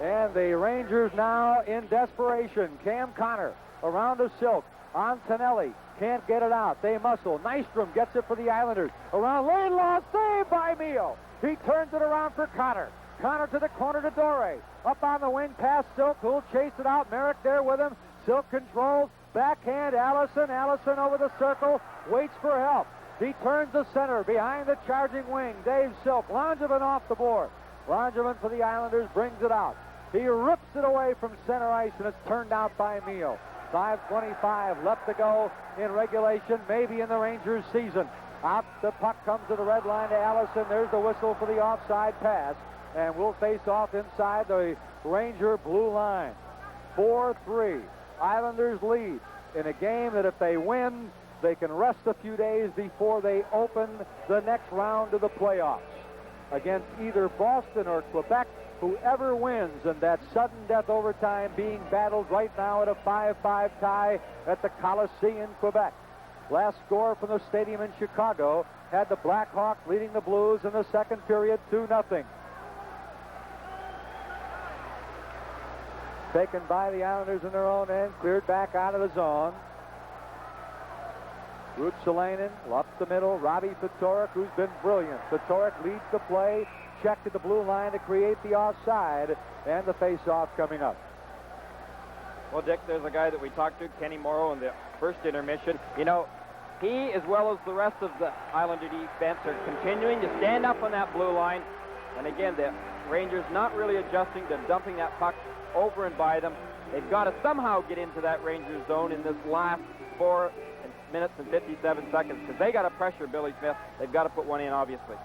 And the Rangers now in desperation. Cam Connor around the silk. On Tonelli. Can't get it out. They muscle. Nystrom gets it for the Islanders. Around Laidlaw. Saved by Mio. He turns it around for Connor. Connor to the corner to Dore. Up on the wing past Silk, who'll chase it out. Merrick there with him. Silk controls. Backhand Allison. Allison over the circle. Waits for help. He turns the center behind the charging wing. Dave Silk. Langevin off the board. Langevin for the Islanders brings it out. He rips it away from center ice, and it's turned out by Mio. 5:25 left to go in regulation, maybe in the Rangers season. Out the puck comes to the red line to Allison. There's the whistle for the offside pass, and we'll face off inside the Ranger blue line. 4-3. Islanders lead in a game that if they win, they can rest a few days before they open the next round of the playoffs against either Boston or Quebec. Whoever wins in that sudden death overtime being battled right now at a 5-5 tie at the Coliseum, Quebec. Last score from the stadium in Chicago had the Blackhawks leading the Blues in the second period 2-0. Taken by the Islanders in their own end, cleared back out of the zone. Ruotsalainen up the middle. Robbie Ftorek, who's been brilliant. Ftorek leads the play. Check to the blue line to create the offside, and the face-off coming up. Well, Dick, there's a guy that we talked to, Kenny Morrow, in the first intermission. You know, he, as well as the rest of the Islander defense, are continuing to stand up on that blue line. And again, the Rangers not really adjusting to dumping that puck over and by them. They've got to somehow get into that Rangers zone in this last 4 minutes and 57 seconds, because they got to pressure Billy Smith. They've got to put one in, obviously.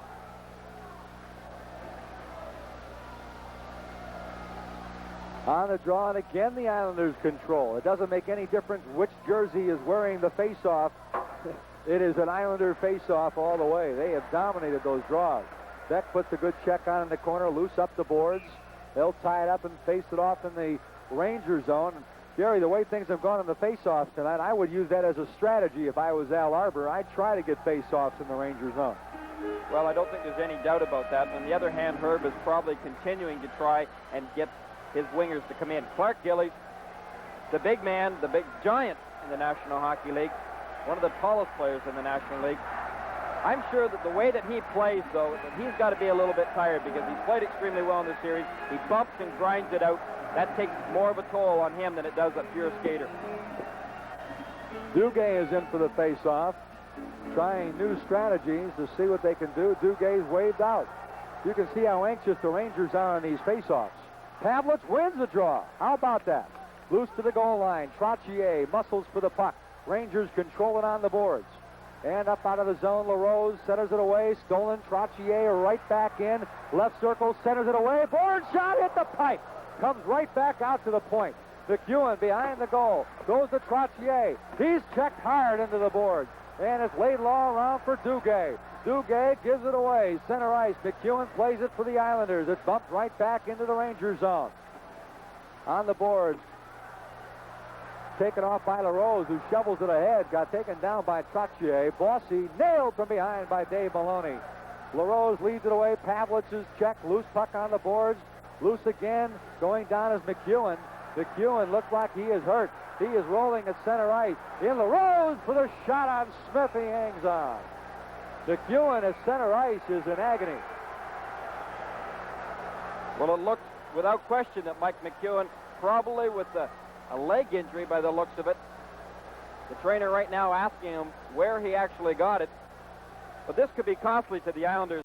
On the draw, and again the Islanders control. It doesn't make any difference which jersey is wearing the face-off. It is an Islander face-off all the way. They have dominated those draws. Beck puts a good check on in the corner, loose up the boards. They'll tie it up and face it off in the Ranger zone. Gary, the way things have gone in the face-offs tonight, I would use that as a strategy if I was Al Arbor. I'd try to get face-offs in the Ranger zone. Well, I don't think there's any doubt about that. On the other hand, Herb is probably continuing to try and get his wingers to come in. Clark Gillies, the big man, the big giant in the National Hockey League, one of the tallest players in the National League. I'm sure that the way that he plays, though, that he's got to be a little bit tired, because he's played extremely well in this series. He bumps and grinds it out. That takes more of a toll on him than it does a pure skater. Duguay is in for the face-off, trying new strategies to see what they can do. Duguay's waved out. You can see how anxious the Rangers are on these face-offs. Pavlich wins the draw. How about that? Loose to the goal line. Trottier muscles for the puck. Rangers control it on the boards. And up out of the zone, LaRose centers it away. Stolen. Trottier right back in. Left circle, centers it away. Board shot hit the pipe. Comes right back out to the point. McEwen behind the goal. Goes to Trottier. He's checked hard into the boards. And it's Laidlaw around for Duguay. Duguay gives it away. Center ice. McEwen plays it for the Islanders. It's bumped right back into the Ranger zone. On the boards. Taken off by LaRose, who shovels it ahead. Got taken down by Trottier. Bossy nailed from behind by Dave Maloney. LaRose leads it away. Pavlich is checked. Loose puck on the boards. Loose again. Going down is McEwen. McEwen looks like he is hurt. He is rolling at center ice. In LaRose for the shot on Smith. He hangs on. McEwen at center ice is in agony. Well, it looks without question that Mike McEwen, probably with a leg injury by the looks of it. The trainer right now asking him where he actually got it. But this could be costly to the Islanders.